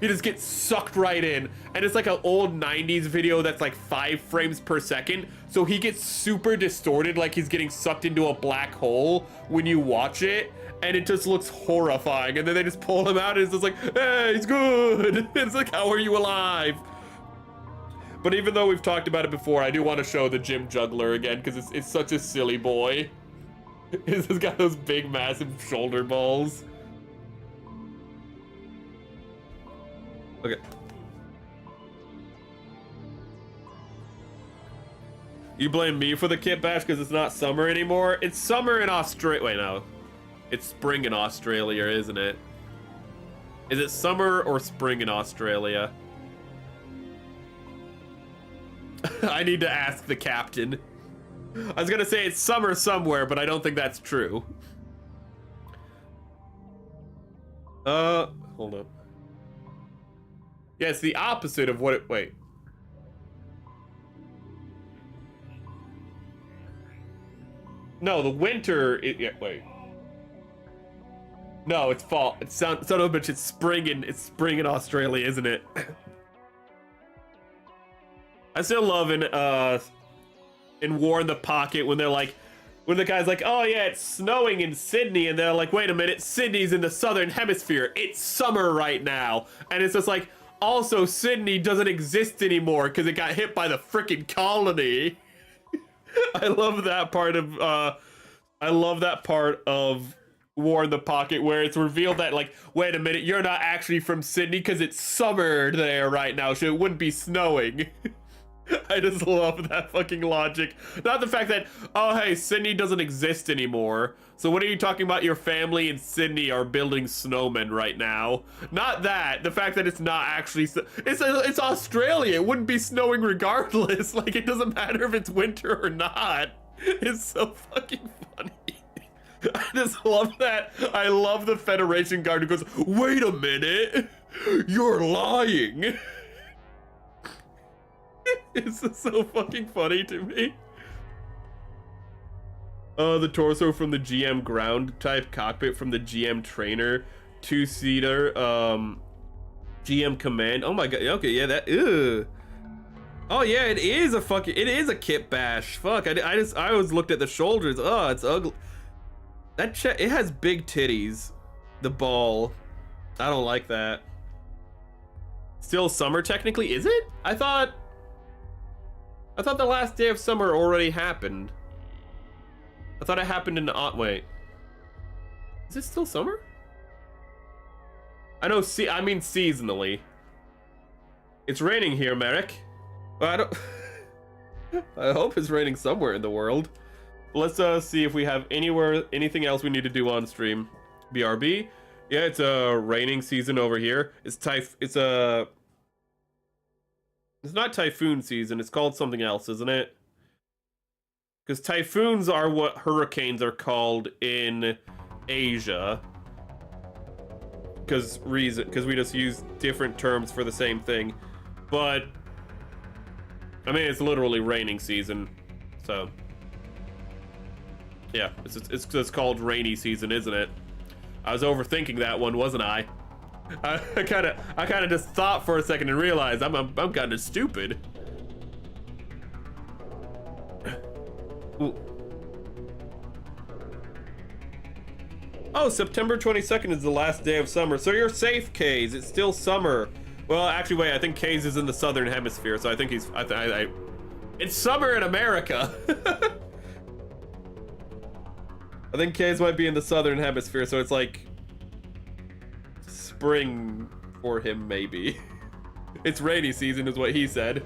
he just gets sucked right in. And it's like an old 90s video that's like 5 frames per second, so he gets super distorted, like he's getting sucked into a black hole when you watch it, and it just looks horrifying. And then they just pull him out, and it's just like, hey, he's good. It's like, how are you alive? But even though we've talked about it before, I do want to show the gym juggler again, because it's such a silly boy. He's just got those big massive shoulder balls. Okay. You blame me for the kit bash because it's not summer anymore? It's summer in Australia. Wait, no. It's spring in Australia, isn't it? Is it summer or spring in Australia? I need to ask the captain. I was gonna say it's summer somewhere, but I don't think that's true. Hold up. Yeah, it's the opposite of what it, wait. No, the winter, yeah, wait. No, it's fall. It's son of a bitch, it's spring in Australia, isn't it? I still love in War in the Pocket when they're like, when the guy's like, oh yeah, it's snowing in Sydney, and they're like, wait a minute, Sydney's in the southern hemisphere. It's summer right now. And it's just like, also, Sydney doesn't exist anymore because it got hit by the frickin' colony. I love that part of War in the Pocket where it's revealed that, like, wait a minute, you're not actually from Sydney because it's summer there right now, so it wouldn't be snowing. I just love that fucking logic. Not the fact that, oh hey, Sydney doesn't exist anymore, so what are you talking about? Your family in Sydney are building snowmen right now. Not that. The fact that it's not actually, it's Australia. It wouldn't be snowing regardless. Like, it doesn't matter if it's winter or not. It's so fucking funny. I just love that. I love the Federation guard who goes, wait a minute, you're lying. It's just so fucking funny to me. The torso from the GM ground type cockpit from the GM trainer, 2-seater, GM command. Oh my god, okay, yeah, that, ugh. Oh yeah, it is a kit bash. Fuck, I always looked at the shoulders. Oh, it's ugly. It has big titties. The ball. I don't like that. Still summer technically, is it? I thought the last day of summer already happened. I thought it happened in the, wait. Is it still summer? I know, I mean seasonally. It's raining here, Merrick. Well, I don't, I hope it's raining somewhere in the world. Let's see if we have anything else we need to do on stream. BRB. Yeah, it's a raining season over here. It's not typhoon season, it's called something else, isn't it? Because typhoons are what hurricanes are called in Asia. Because we just use different terms for the same thing. But, I mean, it's literally raining season, so. Yeah, it's called rainy season, isn't it? I was overthinking that one, wasn't I? I kind of just thought for a second and realized I'm kind of stupid. Ooh. Oh, September 22nd is the last day of summer, so you're safe, Kays. It's still summer. Well, actually, wait. I think Kays is in the southern hemisphere, so I think it's summer in America. I think K's might be in the southern hemisphere, so it's like spring for him, maybe. It's rainy season is what he said.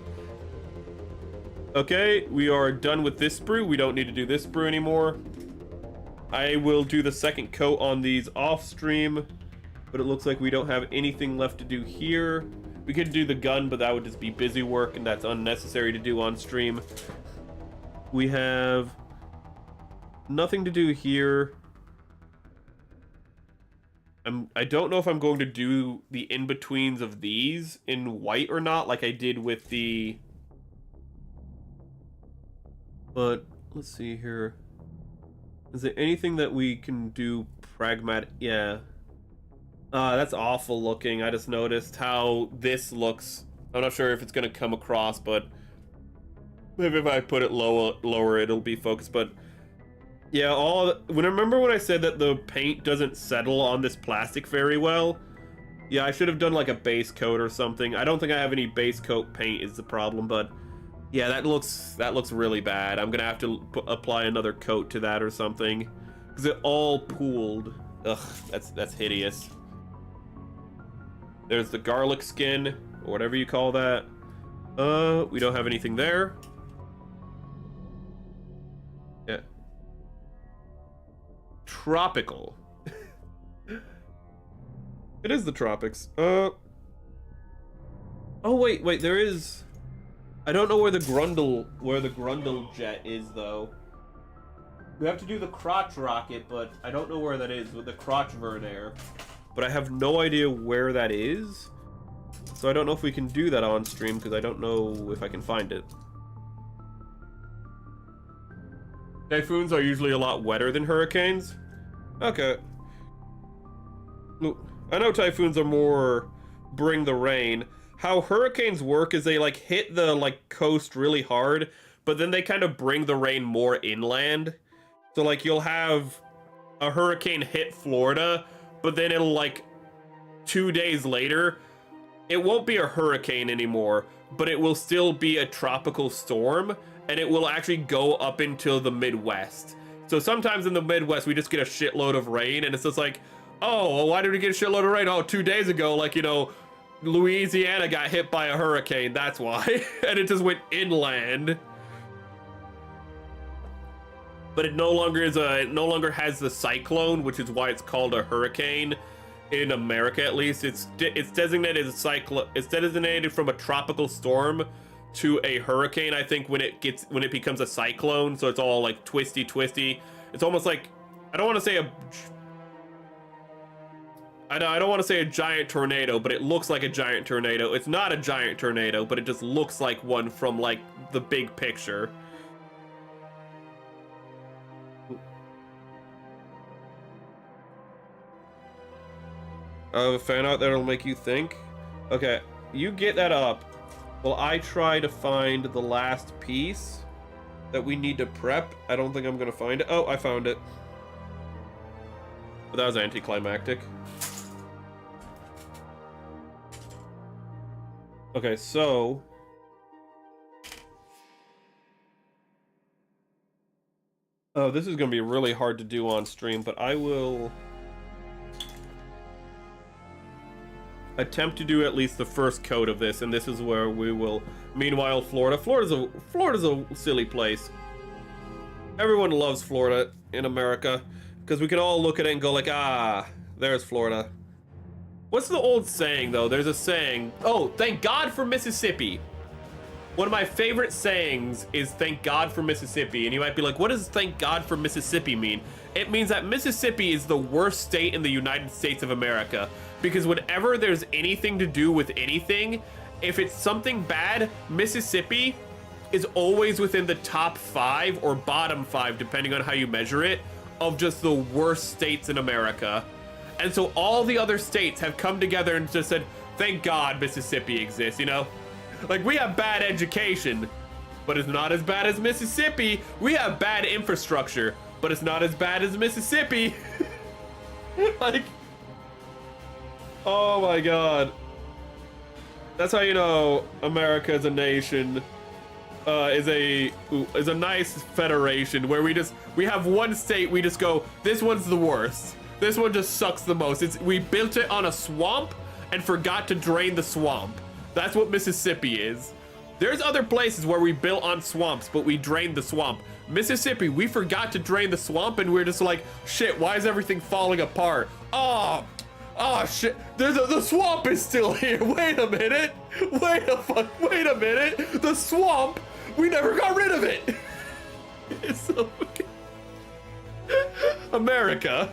Okay, we are done with this sprue. We don't need to do this sprue anymore. I will do the second coat on these off stream, but it looks like we don't have anything left to do here. We could do the gun, but that would just be busy work, and that's unnecessary to do on stream. We have nothing to do here. I don't know if I'm going to do the in-betweens of these in white or not, like I did with the... But let's see here. Is there anything that we can do pragmatic? Yeah. That's awful looking. I just noticed how this looks. I'm not sure if it's gonna come across, but maybe if I put it lower, it'll be focused. But yeah, remember when I said that the paint doesn't settle on this plastic very well? Yeah, I should have done like a base coat or something. I don't think I have any base coat paint is the problem, but yeah, that looks really bad. I'm gonna have to apply another coat to that or something, because it all pooled. Ugh, that's hideous. There's the garlic skin, or whatever you call that. We don't have anything there. Yeah. Tropical. It is the tropics. Oh wait, there is. I don't know where the Grundle jet is though. We have to do the crotch rocket, but I don't know where that is with the crotch vernair. But I have no idea where that is. So I don't know if we can do that on stream because I don't know if I can find it. Typhoons are usually a lot wetter than hurricanes. Okay. I know typhoons are more bring the rain. How hurricanes work is they like hit the like coast really hard, but then they kind of bring the rain more inland. So like you'll have a hurricane hit Florida, but then it'll like 2 days later, it won't be a hurricane anymore, but it will still be a tropical storm, and it will actually go up into the Midwest. So sometimes in the Midwest, we just get a shitload of rain, and it's just like, oh, well, why did we get a shitload of rain? Oh, 2 days ago, like, you know, Louisiana got hit by a hurricane, that's why. And it just went inland. But it no longer has the cyclone, which is why it's called a hurricane in America, at least. It's designated as a cyclone. It's designated from a tropical storm to a hurricane, I think, when it becomes a cyclone. So it's all like twisty. It's almost like, I don't want to say a giant tornado, but it looks like a giant tornado. It's not a giant tornado, but it just looks like one from like the big picture. A fan art that'll make you think. Okay, you get that up while I try to find the last piece that we need to prep. I don't think I'm gonna find it. Oh, I found it. But that was anticlimactic. Okay, so oh, this is gonna be really hard to do on stream, but I will attempt to do at least the first coat of this, and this is where we will. Meanwhile, Florida's a silly place. Everyone loves Florida in America because we can all look at it and go like, ah, there's Florida. What's the old saying though? There's a saying. Oh, thank God for Mississippi. One of my favorite sayings is thank God for Mississippi, and you might be like, what does thank God for Mississippi mean? It means that Mississippi is the worst state in the United States of America, because whenever there's anything to do with anything, if it's something bad, Mississippi is always within the top 5 or bottom 5, depending on how you measure it, of just the worst states in America. And so all the other states have come together and just said, thank God Mississippi exists, you know? Like, we have bad education, but it's not as bad as Mississippi. We have bad infrastructure, but it's not as bad as Mississippi. Like, oh my God. That's how you know America is a nation is a nice federation where we have one state. We just go, this one's the worst. This one just sucks the most. We built it on a swamp and forgot to drain the swamp. That's what Mississippi is. There's other places where we built on swamps, but we drained the swamp. Mississippi, we forgot to drain the swamp, and we're just like, shit, why is everything falling apart? Oh shit, the swamp is still here. Wait a minute. Wait a minute. The swamp, we never got rid of it. It's so fucking... America.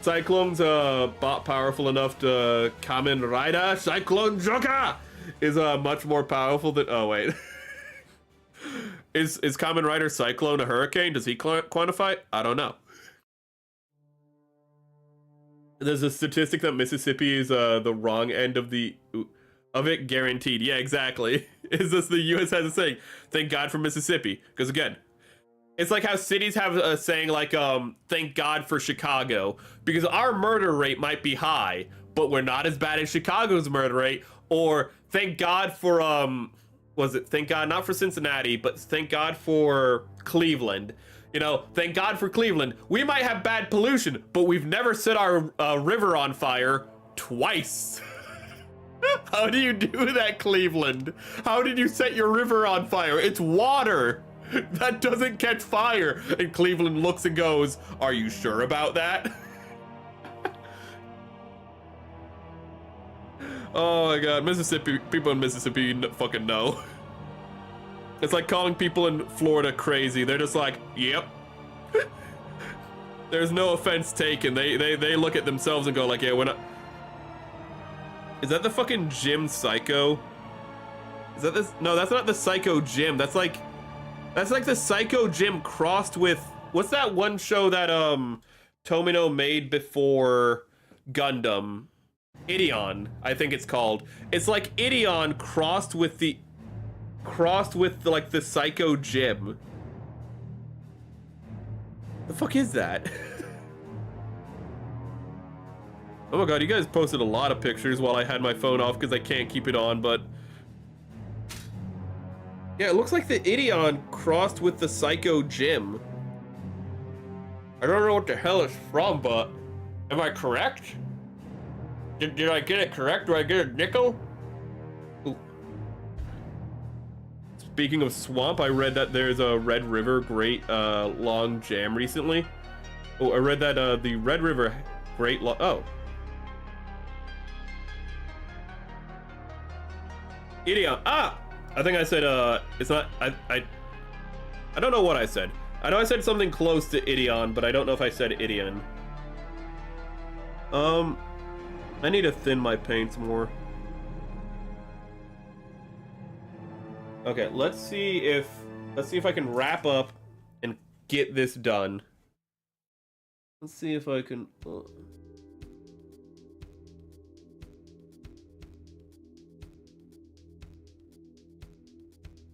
Cyclone's bot powerful enough to Kamen Rider. Cyclone Joker is much more powerful than... Oh, wait. Is Kamen Rider Cyclone a hurricane? Does he quantify? I don't know. There's a statistic that Mississippi is the wrong end of it, guaranteed. Yeah, exactly. Is this the U.S. has a saying? Thank God for Mississippi. Because again, it's like how cities have a saying like, thank God for Chicago. Because our murder rate might be high, but we're not as bad as Chicago's murder rate. Or thank God for, thank God, not for Cincinnati, but thank God for Cleveland. You know, thank God for Cleveland. We might have bad pollution, but we've never set our river on fire twice. How do you do that, Cleveland? How did you set your river on fire? It's water. That doesn't catch fire. And Cleveland looks and goes, are you sure about that? Oh my God, Mississippi, people in Mississippi fucking know. It's like calling people in Florida crazy. They're just like, yep. There's no offense taken. They look at themselves and go like, yeah, we're not. Is that the fucking gym Psycho? Is that this? No, that's not the Psycho Gym. That's like the Psycho Gym crossed with, what's that one show that Tomino made before Gundam? Ideon, I think it's called. It's like Ideon crossed with the Psycho Gym. The fuck is that? Oh my God, you guys posted a lot of pictures while I had my phone off because I can't keep it on, but yeah, it looks like the Ideon crossed with the Psycho Gym. I don't know what the hell it's from, but am I correct? Did I get it correct? Do I get a nickel? Ooh. Speaking of swamp, I read that there's a Red River Great Long Jam recently. Oh, I read that the Red River Great Long... Oh. Ideon. Ah! I think I said, it's not... I don't know what I said. I know I said something close to Ideon, but I don't know if I said Ideon. I need to thin my paints more. Okay, let's see if I can wrap up and get this done. Let's see if I can.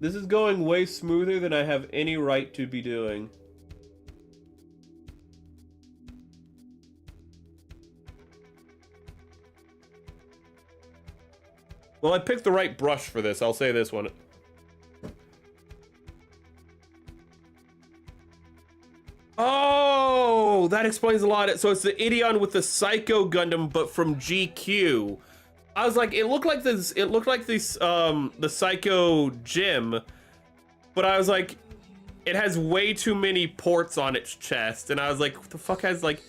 This is going way smoother than I have any right to be doing. Well, I picked the right brush for this. I'll say this one. Oh, that explains a lot. So it's the Ideon with the Psycho Gundam, but from GQ. I was like, it looked like this. It looked like this. The Psycho Gym, but I was like, it has way too many ports on its chest, and I was like, what the fuck has like.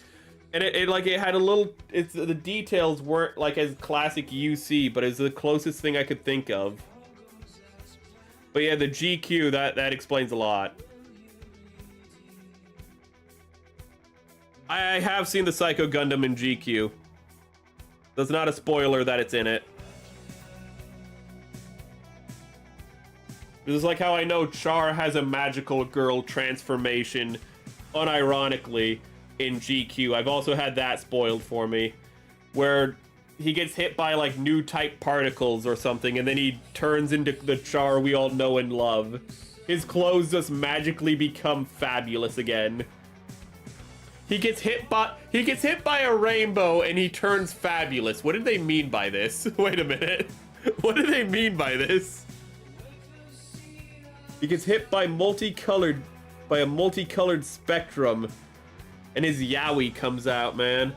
And it had a little, the details weren't like as classic UC, but it's the closest thing I could think of. But yeah, the GQ, that explains a lot. I have seen the Psycho Gundam in GQ. That's not a spoiler that it's in it. This is like how I know Char has a magical girl transformation, unironically, in GQ. I've also had that spoiled for me, where he gets hit by like new type particles or something, and then he turns into the Char we all know and love. His clothes just magically become fabulous again. He gets hit by a rainbow and he turns fabulous. What did they mean by this? Wait a minute. What do they mean by this? He gets hit by a multicolored spectrum, and his Yowie comes out, man.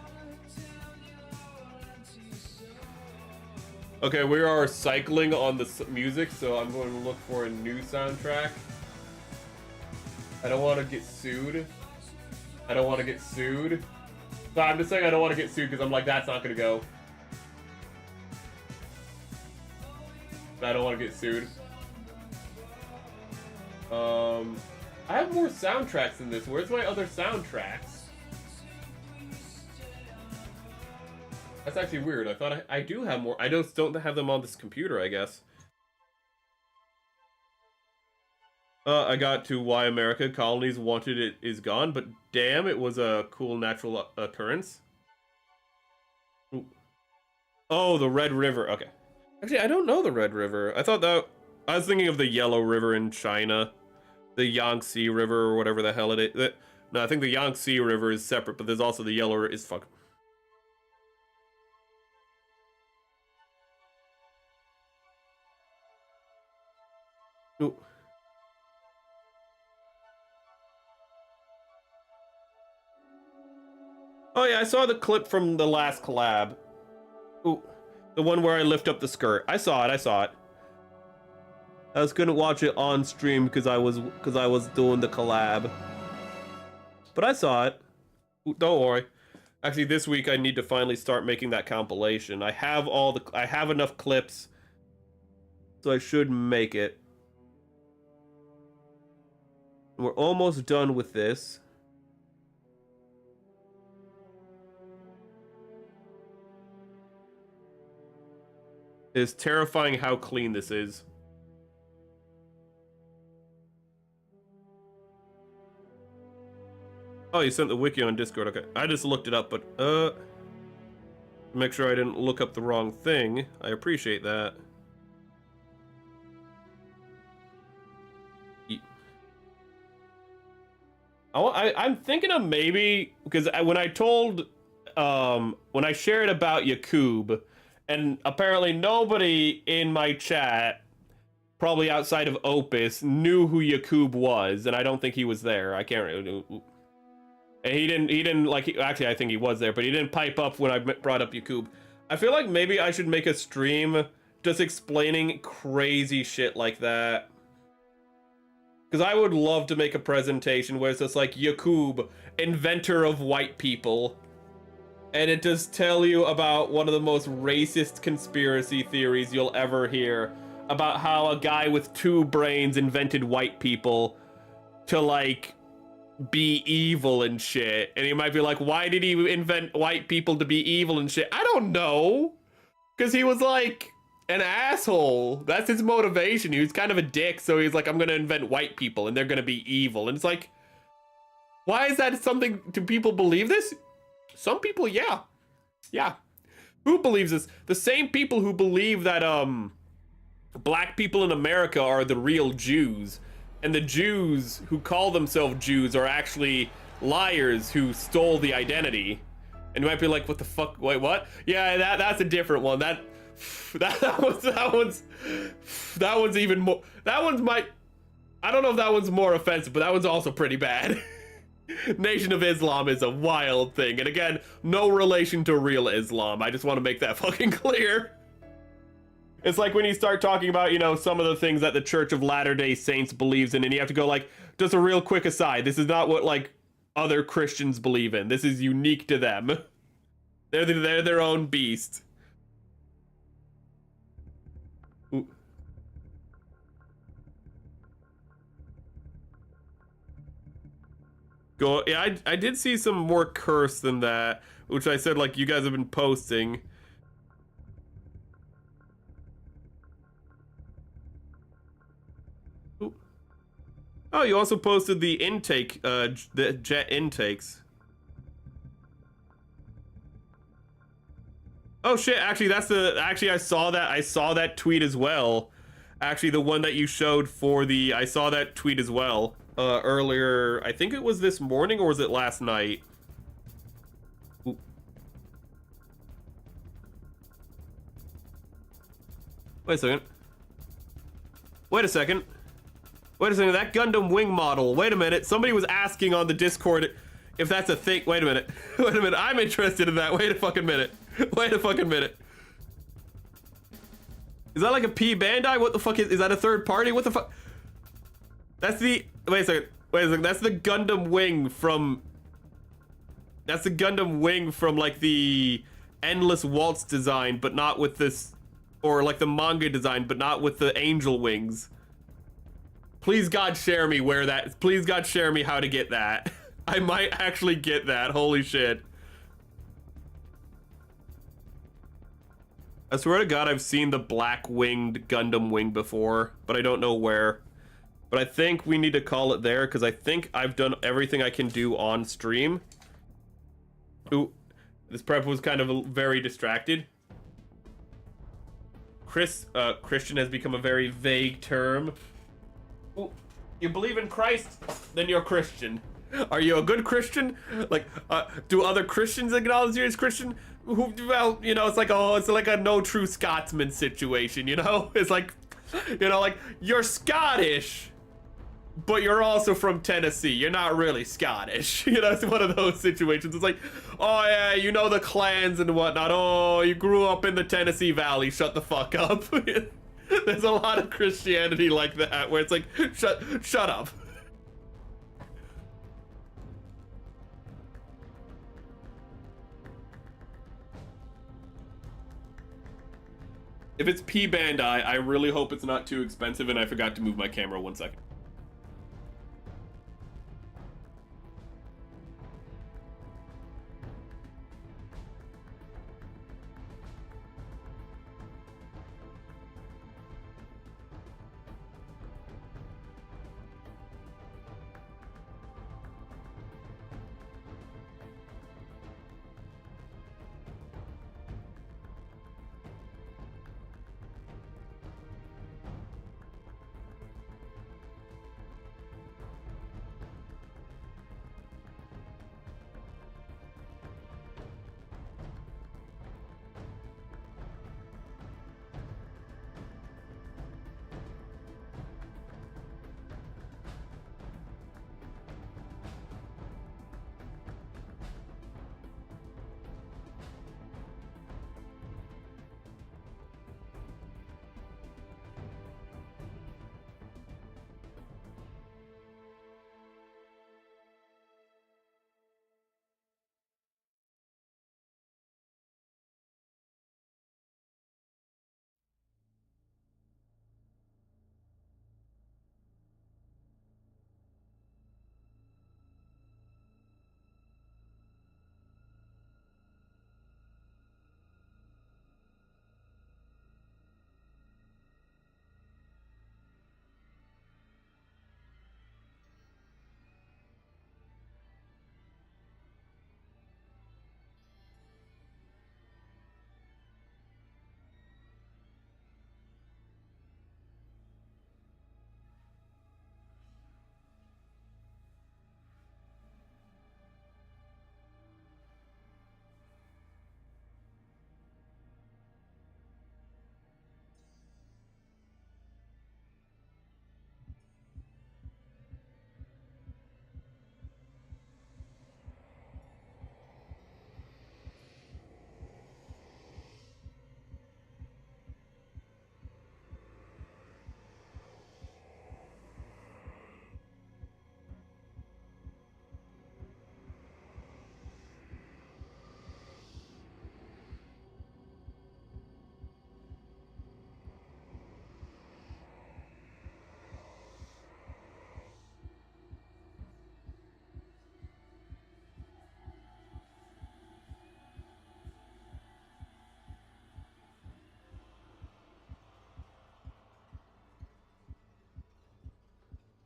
Okay, we are cycling on the music, so I'm going to look for a new soundtrack. I don't want to get sued. I don't want to get sued. So I'm just saying I don't want to get sued because I'm like, that's not going to go. I don't want to get sued. I have more soundtracks than this. Where's my other soundtracks? That's actually weird. I thought I do have more. I just don't have them on this computer, I guess. I got to Why America Colonies Wanted It Is Gone, but damn, it was a cool natural occurrence. Ooh. Oh, the Red River. Okay. Actually, I don't know the Red River. I thought that... I was thinking of the Yellow River in China. The Yangtze River or whatever the hell it is. No, I think the Yangtze River is separate, but there's also the Yellow River. Is fuck. Ooh. Oh yeah, I saw the clip from the last collab. Ooh, the one where I lift up the skirt. I saw it. I was gonna watch it on stream because I was doing the collab. But I saw it. Ooh, don't worry. Actually, this week I need to finally start making that compilation. I have enough clips, so I should make it. We're almost done with this. It's terrifying how clean this is. Oh, you sent the wiki on Discord. Okay, I just looked it up, but make sure I didn't look up the wrong thing. I appreciate that. I'm thinking of maybe, because when I shared about Yakub, and apparently nobody in my chat, probably outside of Opus, knew who Yakub was, and I don't think he was there. I can't really... And he didn't like, actually I think he was there, but he didn't pipe up when I brought up Yakub. I feel like maybe I should make a stream just explaining crazy shit like that. Because I would love to make a presentation where it's just like, Yakub, inventor of white people. And it just tell you about one of the most racist conspiracy theories you'll ever hear. About how a guy with 2 brains invented white people to, like, be evil and shit. And you might be like, why did he invent white people to be evil and shit? I don't know. Because he was, like, an asshole. That's his motivation. He was kind of a dick, so he's like, I'm gonna invent white people and they're gonna be evil. And it's like, why is that something? Do people believe this? Some people, yeah. Yeah. Who believes this? The same people who believe that black people in America are the real Jews, and the Jews who call themselves Jews are actually liars who stole the identity. And you might be like, what the fuck? Wait, what? Yeah, that's a different one. That one's even more. That one's I don't know if that one's more offensive, but that one's also pretty bad. Nation of Islam is a wild thing, and again, no relation to real Islam. I just want to make that fucking clear. It's like when you start talking about, you know, some of the things that the Church of Latter-day Saints believes in, and you have to go like, just a real quick aside, this is not what like other Christians believe in. This is unique to them. They're their own beast. Ooh. Go, yeah, I did see some more curse than that, which I said, like, you guys have been posting. Ooh. Oh, you also posted the intake, the jet intakes. Oh shit, actually I saw that tweet as well. Actually, the one that you showed for I saw that tweet as well. Earlier, I think it was this morning, or was it last night? Ooh. Wait a second. Wait a second. Wait a second, that Gundam Wing model. Wait a minute, somebody was asking on the Discord if that's a thing. Wait a minute. Wait a minute, I'm interested in that. Wait a fucking minute. Wait a fucking minute. Is that like a P Bandai? What the fuck is that a third party? What the fuck? That's the, wait a second. Wait a second, that's the Gundam Wing from, that's the Gundam Wing from like the Endless Waltz design, but not with this, or like the manga design, but not with the angel wings. Please God share me where that, please God share me how to get that. I might actually get that, holy shit. I swear to God, I've seen the black winged Gundam Wing before, but I don't know where. But I think we need to call it there, because I think I've done everything I can do on stream. Ooh, this prep was kind of very distracted. Christian has become a very vague term. Ooh, you believe in Christ? Then you're Christian. Are you a good Christian? Like, do other Christians acknowledge you as Christian? Well, you know, it's like a no true Scotsman situation, you know? It's like, you know, like, you're Scottish, but you're also from Tennessee. You're not really Scottish. You know, it's one of those situations. It's like, oh yeah, you know the clans and whatnot. Oh, you grew up in the Tennessee Valley. Shut the fuck up. There's a lot of Christianity like that, where it's like, shut up. If it's P Bandai, I really hope it's not too expensive, and I forgot to move my camera 1 second.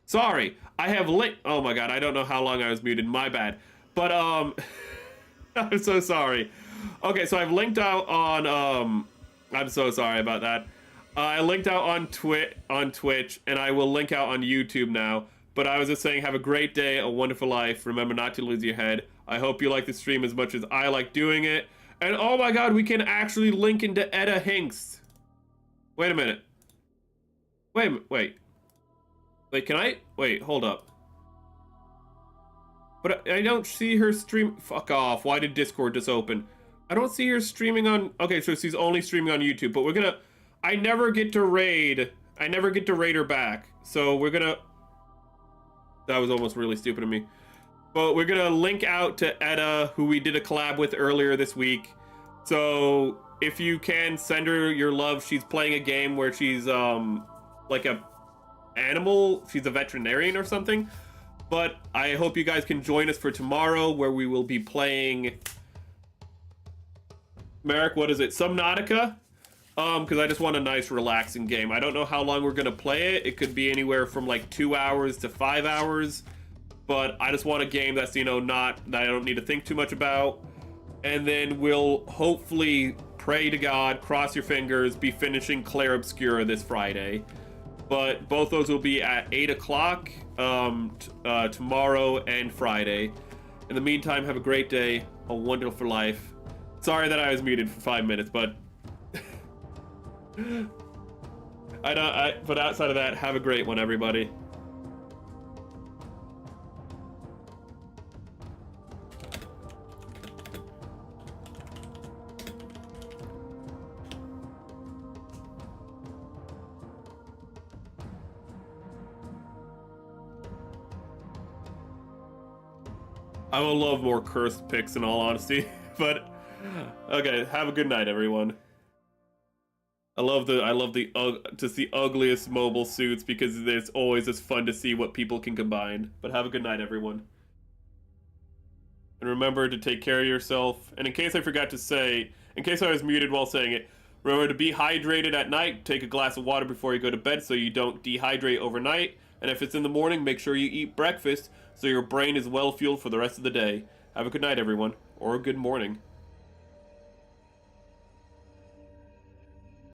Sorry, I have linked. Oh my god, I don't know how long I was muted. My bad. But I'm so sorry. Okay, so I've linked out on I'm so sorry about that. I linked out on Twitch, and I will link out on YouTube now. But I was just saying, have a great day, a wonderful life. Remember not to lose your head. I hope you like the stream as much as I like doing it. And oh my god, we can actually link into Etta Hinks. Wait a minute. Wait. Wait, can I? Wait, hold up. But I don't see her stream. Fuck off. Why did Discord just open? I don't see her streaming on. Okay, so she's only streaming on YouTube. But we're gonna. I never get to raid. I never get to raid her back. So we're gonna. That was almost really stupid of me. But we're gonna link out to Etta, who we did a collab with earlier this week. So if you can, send her your love. She's playing a game where she's like a animal. She's a veterinarian or something. But I hope you guys can join us for tomorrow, where we will be playing. Merrick, what is it? Subnautica? Because I just want a nice, relaxing game. I don't know how long we're gonna play it. It could be anywhere from like 2 hours to 5 hours. But I just want a game that's, you know, not that I don't need to think too much about. And then we'll hopefully, pray to God, cross your fingers, be finishing Clair Obscura this Friday. But both those will be at 8 o'clock tomorrow and Friday. In the meantime, have a great day, a wonderful life. Sorry that I was muted for 5 minutes, but but outside of that, have a great one, everybody. I will love more cursed pics in all honesty, but okay, have a good night, everyone. I love the just the ugliest mobile suits because it's always just fun to see what people can combine. But have a good night, everyone. And remember to take care of yourself. And in case I forgot to say, in case I was muted while saying it, remember to be hydrated at night. Take a glass of water before you go to bed so you don't dehydrate overnight. And if it's in the morning, make sure you eat breakfast so your brain is well fueled for the rest of the day. Have a good night, everyone, or a good morning.